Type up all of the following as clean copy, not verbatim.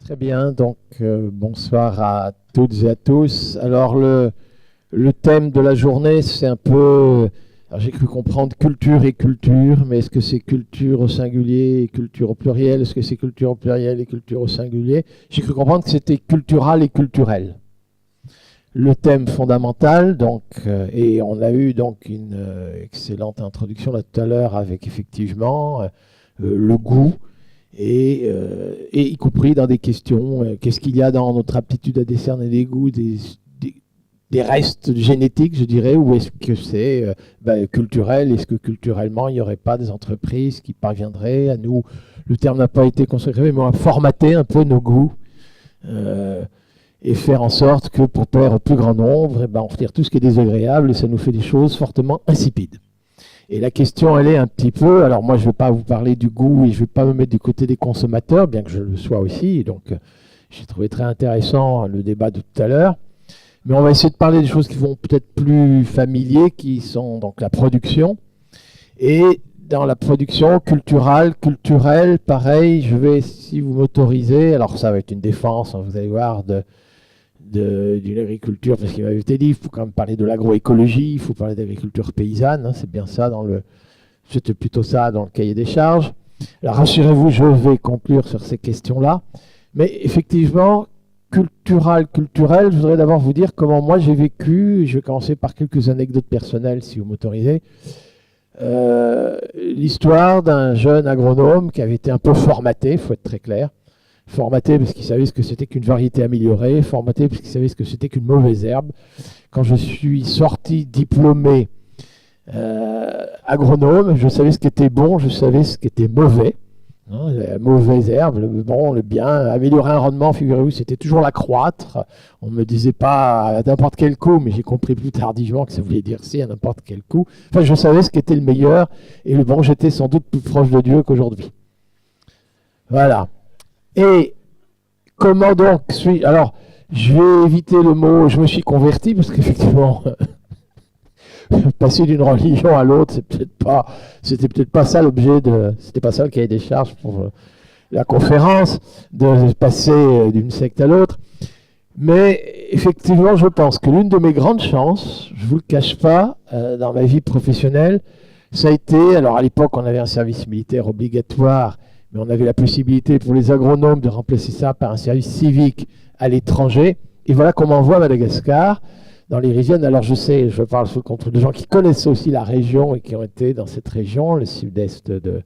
Très bien, donc bonsoir à toutes et à tous. Alors le thème de la journée, c'est un peu, alors j'ai cru comprendre culture et culture, mais est-ce que c'est culture au singulier et culture au pluriel? Est-ce que c'est culture au pluriel et culture au singulier? J'ai cru comprendre que c'était cultural et culturel. Le thème fondamental, donc, et on a eu donc une excellente introduction là tout à l'heure avec effectivement le goût. Et y compris dans des questions, qu'est-ce qu'il y a dans notre aptitude à décerner des goûts, des restes génétiques, je dirais, ou est-ce que c'est culturel? Est-ce que culturellement, il n'y aurait pas des entreprises qui parviendraient à nous, le terme n'a pas été consacré, mais à formater un peu nos goûts et faire en sorte que pour plaire au plus grand nombre, on retire tout ce qui est désagréable et ça nous fait des choses fortement insipides. Et la question, elle est un petit peu, alors moi je ne vais pas vous parler du goût et je ne vais pas me mettre du côté des consommateurs, bien que je le sois aussi, donc j'ai trouvé très intéressant le débat de tout à l'heure. Mais on va essayer de parler des choses qui vont peut-être plus familiers, qui sont donc la production. Et dans la production culturelle, pareil, je vais, si vous m'autorisez, alors ça va être une défense, hein, vous allez voir, d'une agriculture, parce qu'il m'avait été dit, il faut quand même parler de l'agroécologie, il faut parler d'agriculture paysanne, hein, c'est bien ça, c'était plutôt ça dans le cahier des charges. Alors rassurez-vous, je vais conclure sur ces questions-là, mais effectivement, culturel, je voudrais d'abord vous dire comment moi j'ai vécu, je vais commencer par quelques anecdotes personnelles, si vous m'autorisez, l'histoire d'un jeune agronome qui avait été un peu formaté, il faut être très clair, formaté parce qu'il savait ce que c'était qu'une variété améliorée, formaté parce qu'il savait ce que c'était qu'une mauvaise herbe. Quand je suis sorti diplômé agronome, je savais ce qui était bon, je savais ce qui était mauvais. Hein, la mauvaise herbe, le bon, le bien, améliorer un rendement, figurez-vous, c'était toujours l'accroître. On ne me disait pas à n'importe quel coût, mais j'ai compris plus tardivement que ça voulait dire si à n'importe quel coût. Enfin, je savais ce qui était le meilleur, et le bon, j'étais sans doute plus proche de Dieu qu'aujourd'hui. Voilà. Et comment donc alors, je vais éviter le mot « je me suis converti » parce qu'effectivement, passer d'une religion à l'autre, c'était peut-être pas ça l'objet c'était pas ça le cahier des charges pour la conférence, de passer d'une secte à l'autre. Mais effectivement, je pense que l'une de mes grandes chances, je vous le cache pas, dans ma vie professionnelle, ça a été, alors à l'époque on avait un service militaire obligatoire, mais on avait la possibilité pour les agronomes de remplacer ça par un service civique à l'étranger. Et voilà qu'on m'envoie à Madagascar, dans les régions. Alors je sais, je parle sous le contrôle de gens qui connaissent aussi la région et qui ont été dans cette région, le sud-est de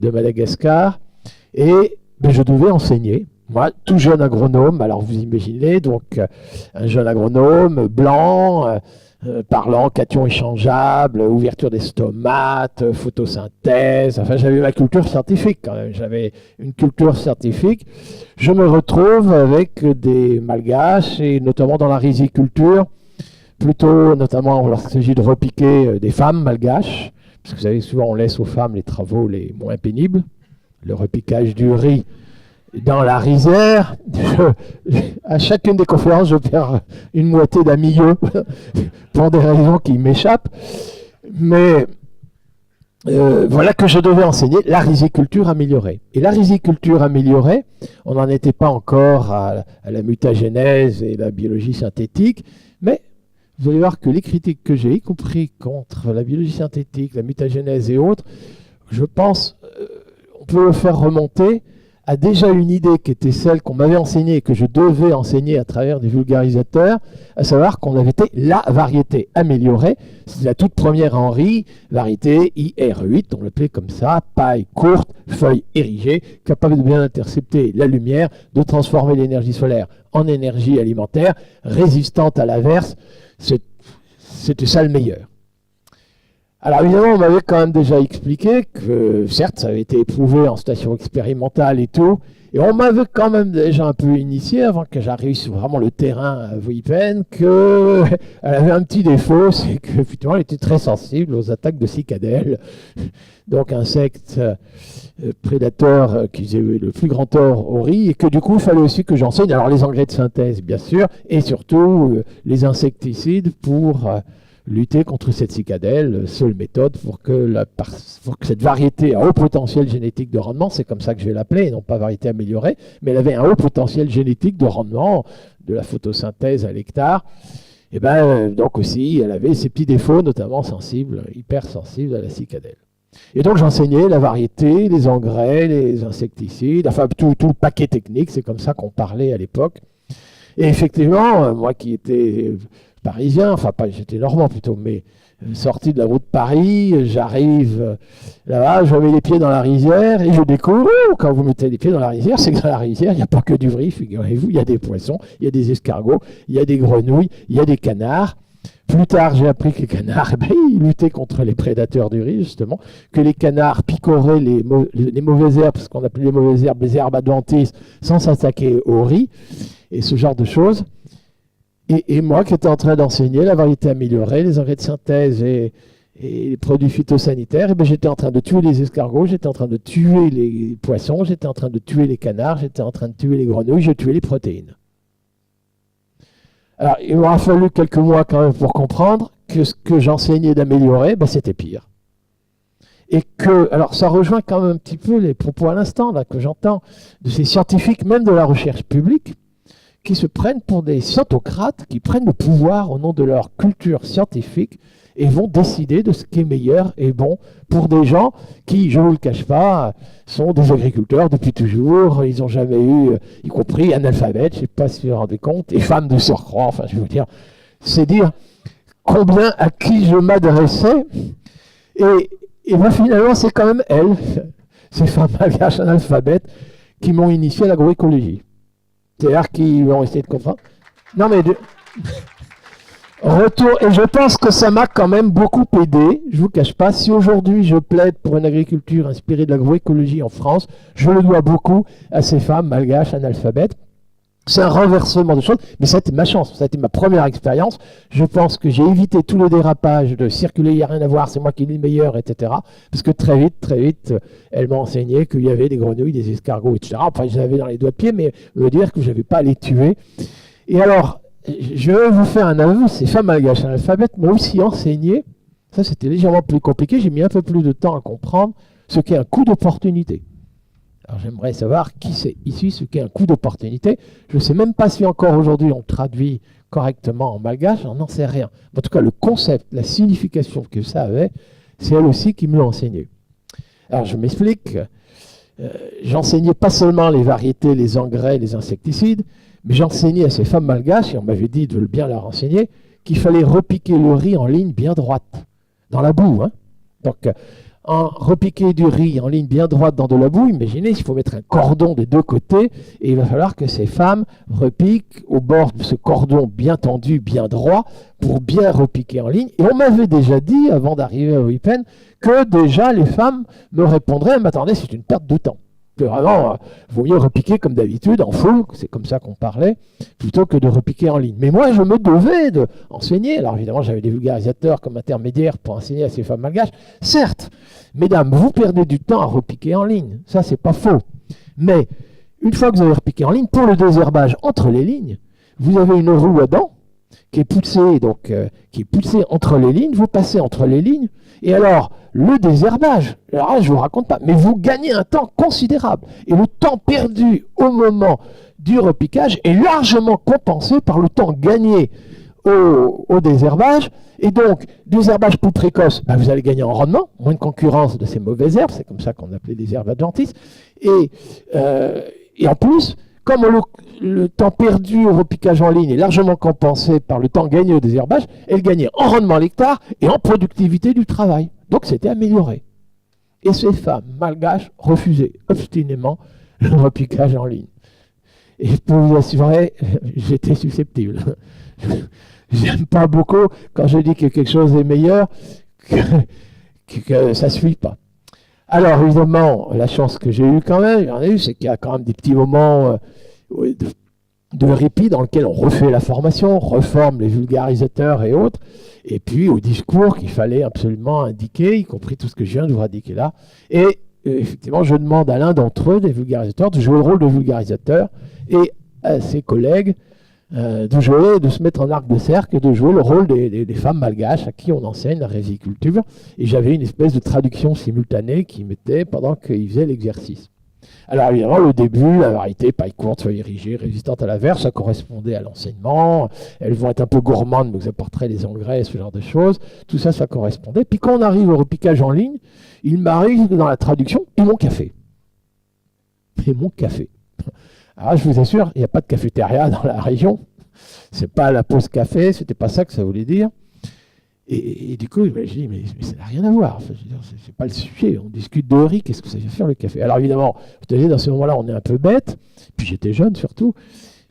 Madagascar. Et je devais enseigner. Moi, tout jeune agronome, alors vous imaginez, donc un jeune agronome blanc, parlant, cation échangeable, ouverture des stomates, photosynthèse, enfin j'avais ma culture scientifique quand même, j'avais une culture scientifique. Je me retrouve avec des malgaches, et notamment dans la riziculture, plutôt notamment lorsqu'il s'agit de repiquer des femmes malgaches, parce que vous savez, souvent on laisse aux femmes les travaux les moins pénibles, le repiquage du riz dans la rizière. À chacune des conférences, je perds une moitié d'un milieu pour des raisons qui m'échappent. Mais voilà que je devais enseigner la riziculture améliorée. Et la riziculture améliorée, on n'en était pas encore à la mutagénèse et la biologie synthétique, mais vous allez voir que les critiques que j'ai, y compris contre la biologie synthétique, la mutagénèse et autres, je pense on peut le faire remonter a déjà une idée qui était celle qu'on m'avait enseignée et que je devais enseigner à travers des vulgarisateurs, à savoir qu'on avait été la variété améliorée. C'est la toute première en riz, variété IR8, on l'appelait comme ça, paille courte, feuilles érigées, capable de bien intercepter la lumière, de transformer l'énergie solaire en énergie alimentaire, résistante à l'averse. C'était ça le meilleur. Alors évidemment, on m'avait quand même déjà expliqué que, certes, ça avait été éprouvé en station expérimentale et tout, et on m'avait quand même déjà un peu initié, avant que j'arrive sur vraiment le terrain à Vuipen, qu'elle avait un petit défaut, c'est qu'effectivement, elle était très sensible aux attaques de cicadelles, donc insectes prédateurs qui faisaient le plus grand tort au riz, et que du coup, il fallait aussi que j'enseigne, alors les engrais de synthèse, bien sûr, et surtout les insecticides pour lutter contre cette cicadelle, seule méthode pour que cette variété à haut potentiel génétique de rendement, c'est comme ça que je vais l'appeler, et non pas variété améliorée, mais elle avait un haut potentiel génétique de rendement, de la photosynthèse à l'hectare. Et donc aussi, elle avait ses petits défauts, notamment sensibles, hypersensibles à la cicadelle. Et donc j'enseignais la variété, les engrais, les insecticides, enfin tout le paquet technique, c'est comme ça qu'on parlait à l'époque. Et effectivement, moi qui étais parisien, enfin pas, j'étais normand plutôt, mais sorti de la route de Paris, j'arrive là-bas, je mets les pieds dans la rizière et je découvre, quand vous mettez les pieds dans la rizière, c'est que dans la rizière, il n'y a pas que du vrille, figurez-vous, il y a des poissons, il y a des escargots, il y a des grenouilles, il y a des canards. Plus tard, j'ai appris que les canards, ils luttaient contre les prédateurs du riz, justement, que les canards picoraient les mauvaises herbes, ce qu'on appelait les mauvaises herbes, les herbes adventices, sans s'attaquer au riz, et ce genre de choses. Et moi qui étais en train d'enseigner la variété améliorée, les engrais de synthèse et les produits phytosanitaires, j'étais en train de tuer les escargots, j'étais en train de tuer les poissons, j'étais en train de tuer les canards, j'étais en train de tuer les grenouilles, je tuais les protéines. Alors, il m'aura fallu quelques mois quand même pour comprendre que ce que j'enseignais d'améliorer, c'était pire. Et que, alors ça rejoint quand même un petit peu les propos à l'instant là, que j'entends de ces scientifiques, même de la recherche publique, qui se prennent pour des scientocrates, qui prennent le pouvoir au nom de leur culture scientifique et vont décider de ce qui est meilleur et bon pour des gens qui, je ne vous le cache pas, sont des agriculteurs depuis toujours, ils n'ont jamais eu, y compris analphabètes, je ne sais pas si vous vous rendez compte, et femmes de surcroît, enfin je veux dire, c'est dire combien à qui je m'adressais, et finalement c'est quand même elles, ces femmes malgaches analphabètes, qui m'ont initié à l'agroécologie. C'est-à-dire qu'ils vont essayer de comprendre. Non mais... Retour, et je pense que ça m'a quand même beaucoup aidé, je ne vous cache pas, si aujourd'hui je plaide pour une agriculture inspirée de l'agroécologie en France, je le dois beaucoup à ces femmes malgaches analphabètes. C'est un renversement de choses, mais ça a été ma chance, ça a été ma première expérience. Je pense que j'ai évité tout le dérapage de circuler, il n'y a rien à voir, c'est moi qui est le meilleur, etc. Parce que très vite, elle m'a enseigné qu'il y avait des grenouilles, des escargots, etc. Enfin, je les avais dans les doigts de pied, mais me dire que je n'avais pas à les tuer. Et alors, je vais vous faire un aveu, ces femmes malgaches analphabètes m'ont aussi enseigné, ça c'était légèrement plus compliqué, j'ai mis un peu plus de temps à comprendre ce qu'est un coup d'opportunité. Alors j'aimerais savoir qui c'est ici ce qu'est un coup d'opportunité. Je ne sais même pas si encore aujourd'hui on traduit correctement en malgache, on n'en sait rien. En tout cas, le concept, la signification que ça avait, c'est elle aussi qui me l'a enseigné. Alors je m'explique, j'enseignais pas seulement les variétés, les engrais, les insecticides, mais j'enseignais à ces femmes malgaches, et on m'avait dit de bien leur enseigner, qu'il fallait repiquer le riz en ligne bien droite, dans la boue. Donc, en repiquer du riz en ligne bien droite dans de la boue, imaginez, il faut mettre un cordon des deux côtés, et il va falloir que ces femmes repiquent au bord de ce cordon bien tendu, bien droit, pour bien repiquer en ligne. Et on m'avait déjà dit, avant d'arriver à WIPEN, que déjà les femmes me répondraient, mais attendez, c'est une perte de temps. Que vraiment, il vaut mieux repiquer comme d'habitude, en full, c'est comme ça qu'on parlait, plutôt que de repiquer en ligne. Mais moi, je me devais d'enseigner. Alors évidemment, j'avais des vulgarisateurs comme intermédiaires pour enseigner à ces femmes malgaches. Certes, mesdames, vous perdez du temps à repiquer en ligne. Ça, c'est pas faux. Mais une fois que vous avez repiqué en ligne, pour le désherbage entre les lignes, vous avez une roue à dents qui est poussée, entre les lignes. Vous passez entre les lignes. Et alors, le désherbage, alors là, je ne vous raconte pas, mais vous gagnez un temps considérable. Et le temps perdu au moment du repiquage est largement compensé par le temps gagné au désherbage. Et donc, désherbage plus précoce, vous allez gagner en rendement, moins de concurrence de ces mauvaises herbes, c'est comme ça qu'on appelait les herbes adventices. Et en plus, comme le temps perdu au repiquage en ligne est largement compensé par le temps gagné au désherbage, elle gagnait en rendement à l'hectare et en productivité du travail. Donc c'était amélioré. Et ces femmes malgaches refusaient obstinément le repiquage en ligne. Et pour vous assurer, j'étais susceptible. J'aime pas beaucoup quand je dis que quelque chose est meilleur, que ça ne suit pas. Alors évidemment, la chance que j'ai eue quand même, c'est qu'il y a quand même des petits moments de répit dans lesquels on refait la formation, reforme les vulgarisateurs et autres, et puis au discours qu'il fallait absolument indiquer, y compris tout ce que je viens de vous indiquer là. Et effectivement, je demande à l'un d'entre eux, des vulgarisateurs, de jouer le rôle de vulgarisateur, et à ses collègues, de jouer, de se mettre en arc de cercle et de jouer le rôle des femmes malgaches à qui on enseigne la riziculture. Et j'avais une espèce de traduction simultanée qui mettait pendant qu'ils faisaient l'exercice. Alors évidemment, le début, la variété, paille courte, feuille érigée, résistante à la verge, ça correspondait à l'enseignement. Elles vont être un peu gourmandes, mais vous apporterez les engrais, ce genre de choses. Tout ça, ça correspondait. Puis quand on arrive au repiquage en ligne, il m'arrive dans la traduction, et mon café. Et mon café. Alors je vous assure, il n'y a pas de cafétéria dans la région. C'est pas la pause café, c'était pas ça que ça voulait dire. Et du coup, je dis, mais ça n'a rien à voir. Enfin, c'est pas le sujet. On discute de riz, qu'est-ce que ça va faire le café? Alors évidemment, vous savez, dans ce moment-là, on est un peu bête. Puis j'étais jeune surtout.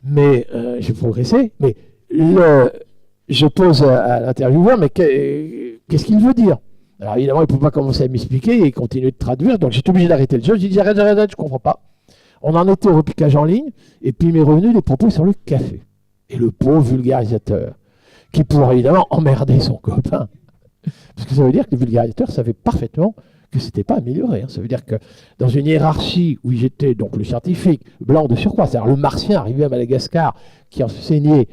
Mais j'ai progressé. Mais je pose à l'intervieweur, mais qu'est-ce qu'il veut dire? Alors évidemment, il ne peut pas commencer à m'expliquer et continuer de traduire. Donc j'étais obligé d'arrêter le jeu. Je dis, arrête, je ne comprends pas. On en était au repiquage en ligne. Et puis il m'est revenu des propos sur le café. Et le pauvre vulgarisateur, qui pourrait évidemment emmerder son copain. Parce que ça veut dire que le vulgarisateur savait parfaitement que ce n'était pas amélioré. Hein. Ça veut dire que dans une hiérarchie où j'étais donc le scientifique, blanc de surcroît, c'est-à-dire le martien arrivé à Madagascar, qui enseignait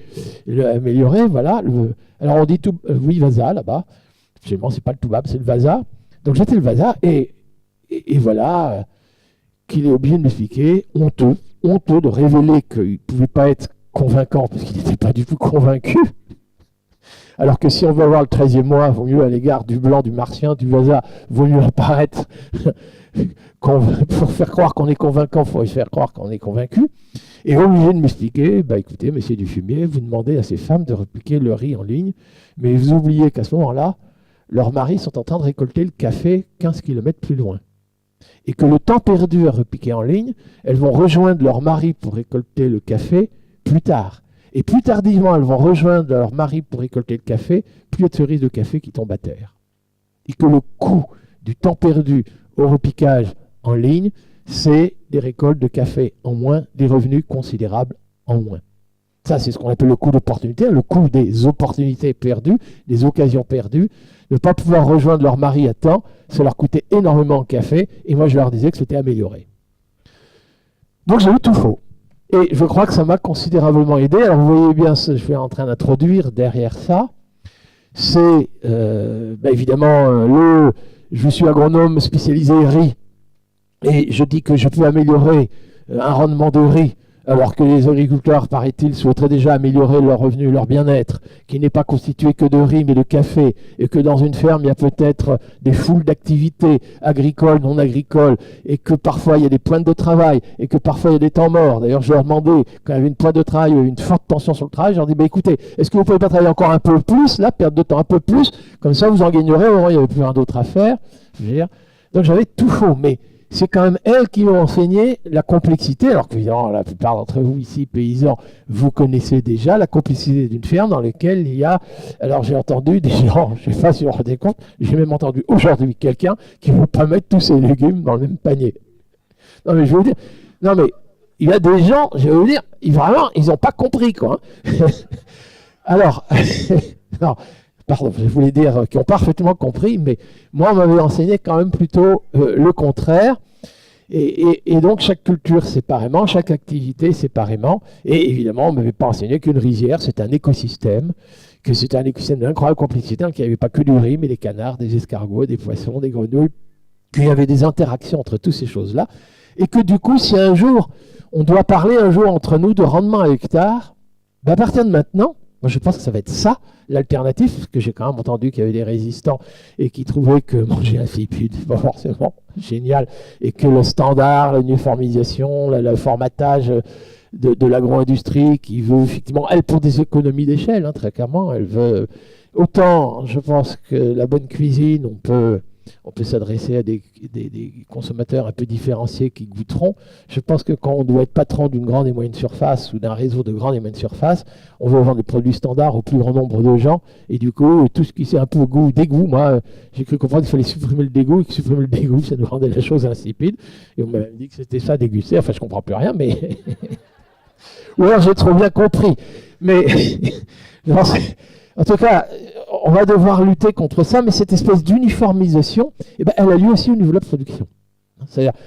l'amélioré, voilà. Alors on dit tout, oui, Vasa, là-bas. Absolument, c'est pas le Toubab, c'est le Vasa. Donc j'étais le Vasa, et voilà, qu'il est obligé de m'expliquer, honteux de révéler qu'il ne pouvait pas être convaincant, parce qu'il n'était pas du tout convaincu. Alors que si on veut avoir le 13e mois, il vaut mieux à l'égard du blanc, du martien, du Vasa, vaut mieux apparaître pour faire croire qu'on est convaincant, il faut faire croire qu'on est convaincu. Et obligé de m'expliquer, bah écoutez, messieurs du fumier, vous demandez à ces femmes de repiquer le riz en ligne, mais vous oubliez qu'à ce moment-là, leurs maris sont en train de récolter le café 15 km plus loin. Et que le temps perdu à repiquer en ligne, elles vont rejoindre leur mari pour récolter le café plus tard. Et plus tardivement, elles vont rejoindre leur mari pour récolter le café, plus il y a de cerises de café qui tombent à terre. Et que le coût du temps perdu au repiquage en ligne, c'est des récoltes de café en moins, des revenus considérables en moins. Ça, c'est ce qu'on appelle le coût d'opportunité, le coût des opportunités perdues, des occasions perdues. Ne pas pouvoir rejoindre leur mari à temps, ça leur coûtait énormément en café, et moi je leur disais que c'était amélioré. Donc j'ai eu tout faux. Et je crois que ça m'a considérablement aidé. Alors vous voyez bien, je suis en train d'introduire derrière ça. C'est évidemment, je suis agronome spécialisé riz. Et je dis que je peux améliorer un rendement de riz, alors que les agriculteurs, paraît-il, souhaiteraient déjà améliorer leur revenu, leur bien-être, qui n'est pas constitué que de riz mais de café, et que dans une ferme, il y a peut-être des foules d'activités agricoles, non agricoles, et que parfois il y a des pointes de travail, et que parfois il y a des temps morts. D'ailleurs, je leur demandais, quand il y avait une pointe de travail, une forte tension sur le travail, je leur dis, écoutez, est-ce que vous ne pouvez pas travailler encore un peu plus, là, perdre de temps un peu plus, comme ça vous en gagnerez, au moment il n'y avait plus rien d'autre à faire. Je veux dire. Donc j'avais tout faux, mais c'est quand même elles qui m'ont enseigné la complexité, alors que évidemment, la plupart d'entre vous ici, paysans, vous connaissez déjà la complexité d'une ferme dans laquelle il y a, alors j'ai entendu des gens, je ne sais pas si vous vous rendez compte, j'ai même entendu aujourd'hui quelqu'un qui ne veut pas mettre tous ses légumes dans le même panier. Non mais je veux dire, non mais il y a des gens, je vais vous dire, vraiment, ils n'ont pas compris quoi. Alors, non, pardon, je voulais dire qu'ils ont parfaitement compris, mais moi, on m'avait enseigné quand même plutôt le contraire. Et donc, chaque culture séparément, chaque activité séparément. Et évidemment, on ne m'avait pas enseigné qu'une rizière, c'est un écosystème, que c'était un écosystème d'incroyable complexité, qu'il n'y avait pas que du riz, mais des canards, des escargots, des poissons, des grenouilles, qu'il y avait des interactions entre toutes ces choses-là. Et que du coup, si un jour, on doit parler un jour entre nous de rendement à hectare, à partir de maintenant, moi, je pense que ça va être ça, l'alternative, parce que j'ai quand même entendu qu'il y avait des résistants et qui trouvaient que manger un fipud, c'est pas forcément génial, et que le standard, l'uniformisation, le formatage de l'agro-industrie, qui veut effectivement, elle, pour des économies d'échelle, hein, très clairement, elle veut... Autant, je pense que la bonne cuisine, on peut s'adresser à des consommateurs un peu différenciés qui goûteront. Je pense que quand on doit être patron d'une grande et moyenne surface ou d'un réseau de grandes et moyennes surfaces, on veut vendre des produits standards au plus grand nombre de gens. Et du coup, tout ce qui c'est un peu au goût, dégoût, moi, j'ai cru comprendre qu'il fallait supprimer le dégoût et que supprimer le dégoût, ça nous rendait la chose insipide. Et on m'a même dit que c'était ça, déguster. Enfin, je comprends plus rien, mais... Ou alors j'ai trop bien compris. Mais... En tout cas, on va devoir lutter contre ça, mais cette espèce d'uniformisation, eh ben, elle a lieu aussi au niveau de la production.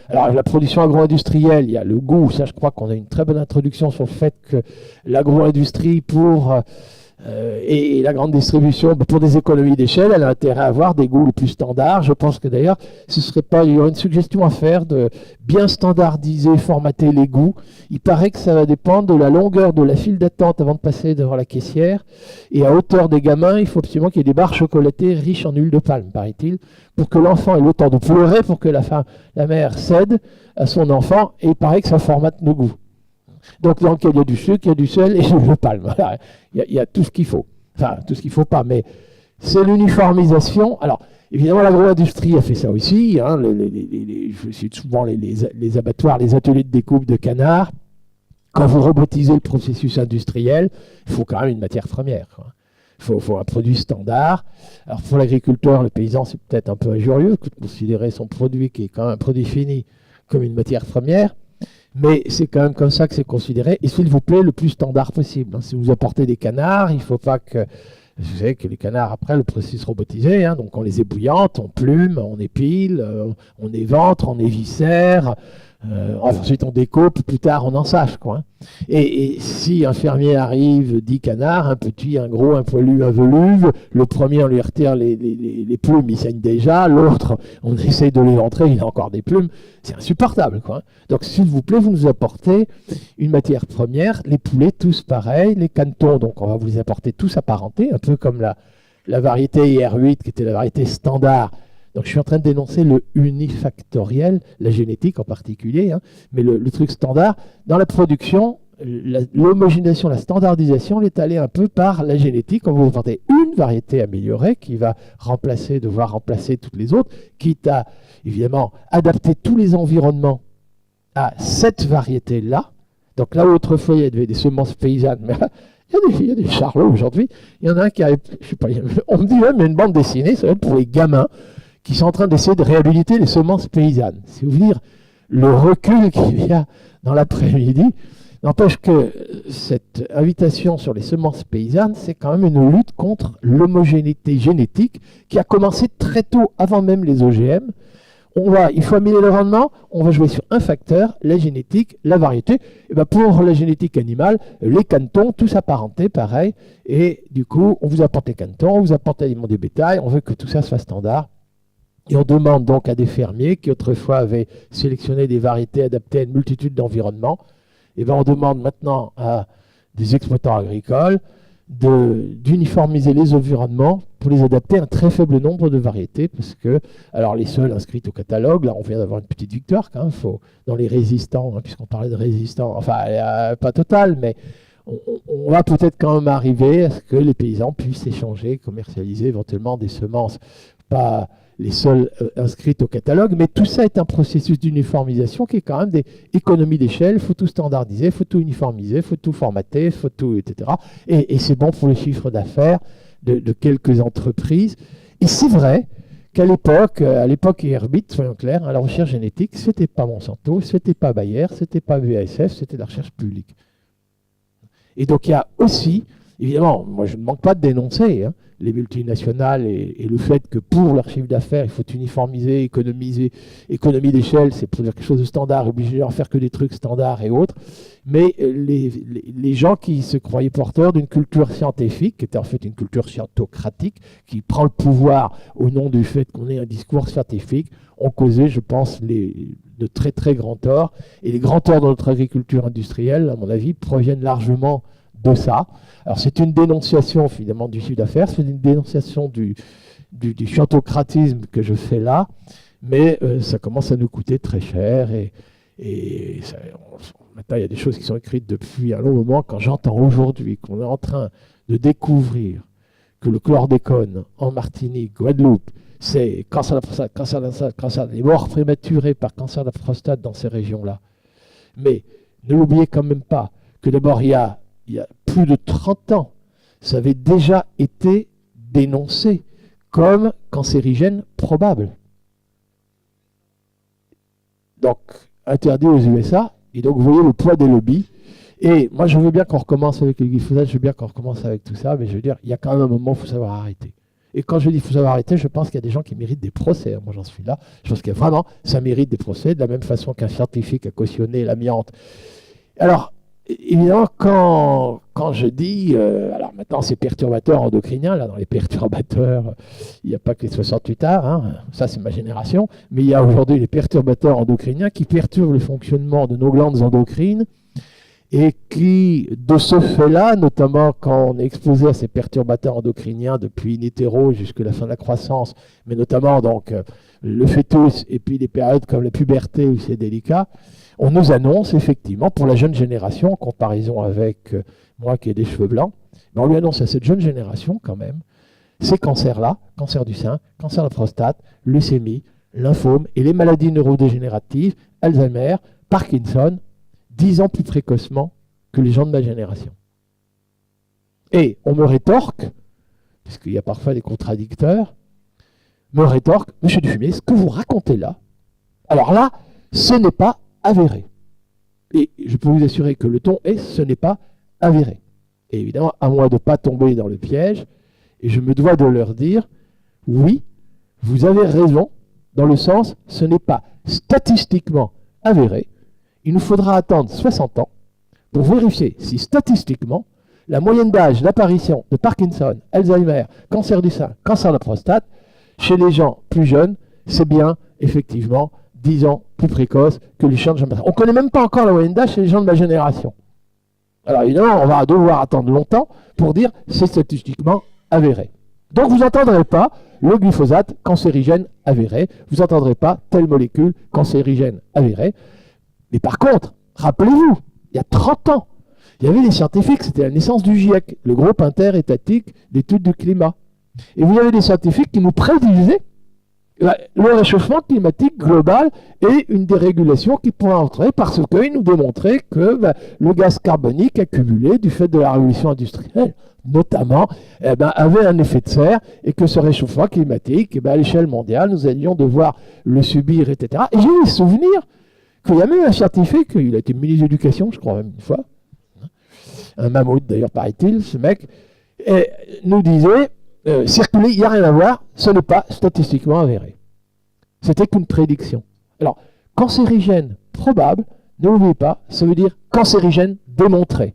Alors, la production agro-industrielle, il y a le goût. Ça, je crois qu'on a une très bonne introduction sur le fait que l'agro-industrie et la grande distribution, pour des économies d'échelle, elle a intérêt à avoir des goûts les plus standards. Je pense que d'ailleurs, il y aurait une suggestion à faire de bien standardiser, formater les goûts. Il paraît que ça va dépendre de la longueur de la file d'attente avant de passer devant la caissière. Et à hauteur des gamins, il faut absolument qu'il y ait des barres chocolatées riches en huile de palme, paraît-il, pour que l'enfant ait le temps de pleurer, pour que la mère cède à son enfant. Et il paraît que ça formate nos goûts. Donc, dans lequel il y a du sucre, il y a du sel et de l'huile de palme. Voilà. Il y a tout ce qu'il faut. Enfin, tout ce qu'il ne faut pas, mais c'est l'uniformisation. Alors, évidemment, l'agro-industrie a fait ça aussi. Hein, je cite souvent les abattoirs, les ateliers de découpe de canards. Quand vous robotisez le processus industriel, il faut quand même une matière première, quoi. Il faut un produit standard. Alors, pour l'agriculteur, le paysan, c'est peut-être un peu injurieux de considérer son produit, qui est quand même un produit fini, comme une matière première. Mais c'est quand même comme ça que c'est considéré. Et s'il vous plaît, le plus standard possible. Si vous apportez des canards, il ne faut pas que... Vous savez que les canards, après, le processus robotisé, hein, donc on les ébouillante, on plume, on épile, on éventre, on éviscère. Ensuite, on découpe, plus tard, on ensâche, quoi, hein. Et si un fermier arrive, 10 canards, un petit, un gros, un poilu, un veluve, le premier, on lui retire les plumes, il saigne déjà, l'autre, on essaye de l'éventrer, il a encore des plumes, c'est insupportable, quoi, hein. Donc, s'il vous plaît, vous nous apportez une matière première, les poulets, tous pareils, les canetons, donc on va vous les apporter tous apparentés, un peu comme la variété IR8, qui était la variété standard. Donc je suis en train de dénoncer le unifactoriel, la génétique en particulier, hein, mais le truc standard. Dans la production, l'homogénéisation, la standardisation, elle est allée un peu par la génétique. On vous apportez une variété améliorée qui va devoir remplacer toutes les autres, quitte à, évidemment, adapter tous les environnements à cette variété-là. Donc là où autrefois il y avait des semences paysannes, mais là, il y a des charlots aujourd'hui. Il y en a un qui a, je sais pas, on me dit même, il y a une bande dessinée, ça va être pour les gamins, qui sont en train d'essayer de réhabiliter les semences paysannes. C'est vous dire le recul qu'il y a dans l'après-midi. N'empêche que cette invitation sur les semences paysannes, c'est quand même une lutte contre l'homogénéité génétique qui a commencé très tôt, avant même les OGM. Il faut améliorer le rendement, on va jouer sur un facteur, la génétique, la variété. Et ben pour la génétique animale, les canetons, tous apparentés, pareil. Et du coup, on vous apporte les canetons, on vous apporte l'aliments du bétail, on veut que tout ça soit standard. Et on demande donc à des fermiers qui autrefois avaient sélectionné des variétés adaptées à une multitude d'environnements, et ben on demande maintenant à des exploitants agricoles d'uniformiser les environnements pour les adapter à un très faible nombre de variétés, parce que, alors les seules inscrites au catalogue, là on vient d'avoir une petite victoire quand même, dans les résistants, hein, puisqu'on parlait de résistants, enfin pas total, mais on va peut-être quand même arriver à ce que les paysans puissent échanger, commercialiser éventuellement des semences, pas les seules inscrites au catalogue, mais tout ça est un processus d'uniformisation qui est quand même des économies d'échelle. Il faut tout standardiser, il faut tout uniformiser, il faut tout formater, il faut tout, etc. Et c'est bon pour les chiffres d'affaires de quelques entreprises. Et c'est vrai qu'à l'époque Herbit, soyons clairs, à la recherche génétique, ce n'était pas Monsanto, ce n'était pas Bayer, ce n'était pas BASF, c'était la recherche publique. Et donc il y a aussi, évidemment, moi je ne manque pas de dénoncer, hein, les multinationales et le fait que pour leur chiffre d'affaires, il faut uniformiser, économie d'échelle, c'est pour dire quelque chose de standard, obligé de leur faire que des trucs standards et autres. Mais les gens qui se croyaient porteurs d'une culture scientifique, qui était en fait une culture scientocratique, qui prend le pouvoir au nom du fait qu'on ait un discours scientifique, ont causé, je pense, de très très grands torts. Et les grands torts de notre agriculture industrielle, à mon avis, proviennent largement de ça. Alors c'est une dénonciation finalement du chiffre d'affaires, c'est une dénonciation du scientocratisme que je fais là, mais ça commence à nous coûter très cher et maintenant il y a des choses qui sont écrites depuis un long moment. Quand j'entends aujourd'hui qu'on est en train de découvrir que le chlordécone en Martinique, Guadeloupe, c'est cancer de la prostate, des morts prématurées par cancer de la prostate dans ces régions-là. Mais ne l'oubliez quand même pas que d'abord il y a plus de 30 ans, ça avait déjà été dénoncé comme cancérigène probable. Donc, interdit aux USA. Et donc, vous voyez le poids des lobbies. Et moi, je veux bien qu'on recommence avec le glyphosate, je veux bien qu'on recommence avec tout ça, mais je veux dire, il y a quand même un moment où il faut savoir arrêter. Et quand je dis qu'il faut savoir arrêter, je pense qu'il y a des gens qui méritent des procès. Moi, j'en suis là. Je pense que vraiment, ça mérite des procès, de la même façon qu'un scientifique a cautionné l'amiante. Alors, évidemment, quand je dis, alors maintenant ces perturbateurs endocriniens, là dans les perturbateurs, il n'y a pas que les 68 arts, hein, ça c'est ma génération, mais il y a aujourd'hui les perturbateurs endocriniens qui perturbent le fonctionnement de nos glandes endocrines et qui, de ce fait-là, notamment quand on est exposé à ces perturbateurs endocriniens depuis in utero jusqu'à la fin de la croissance, mais notamment donc le fœtus et puis les périodes comme la puberté où c'est délicat, on nous annonce effectivement, pour la jeune génération, en comparaison avec moi qui ai des cheveux blancs, on lui annonce à cette jeune génération quand même ces cancers-là, cancer du sein, cancer de la prostate, leucémie, lymphome et les maladies neurodégénératives, Alzheimer, Parkinson, 10 ans plus précocement que les gens de ma génération. Et on me rétorque, puisqu'il y a parfois des contradicteurs, me rétorque, monsieur Dufumier, ce que vous racontez là, alors là, ce n'est pas avéré. Et je peux vous assurer que le ton est, ce n'est pas avéré. Et évidemment, à moi de ne pas tomber dans le piège, et je me dois de leur dire, oui, vous avez raison, dans le sens, ce n'est pas statistiquement avéré. Il nous faudra attendre 60 ans pour vérifier si statistiquement, la moyenne d'âge d'apparition de Parkinson, Alzheimer, cancer du sein, cancer de la prostate, chez les gens plus jeunes, c'est bien, effectivement, 10 ans plus précoce que les gens de ma génération. On ne connaît même pas encore la moyenne d'âge chez les gens de ma génération. Alors évidemment, on va devoir attendre longtemps pour dire c'est statistiquement avéré. Donc vous n'entendrez pas le glyphosate cancérigène avéré, vous n'entendrez pas telle molécule cancérigène avérée. Mais par contre, rappelez-vous, il y a 30 ans, il y avait des scientifiques, c'était la naissance du GIEC, le groupe interétatique d'études du climat. Et vous avez des scientifiques qui nous prédisaient le réchauffement climatique global et une dérégulation qui pourrait entrer parce qu'ils nous démontraient que le gaz carbonique accumulé du fait de la révolution industrielle, notamment, avait un effet de serre et que ce réchauffement climatique, à l'échelle mondiale, nous allions devoir le subir, etc. Et j'ai eu le souvenir qu'il y a même un scientifique, il a été ministre de l'Éducation, je crois même une fois, un mammouth d'ailleurs, paraît-il, ce mec, et nous disait circuler, il n'y a rien à voir, ce n'est pas statistiquement avéré. C'était qu'une prédiction. Alors, cancérigène probable, ne l'oubliez pas, ça veut dire cancérigène démontré.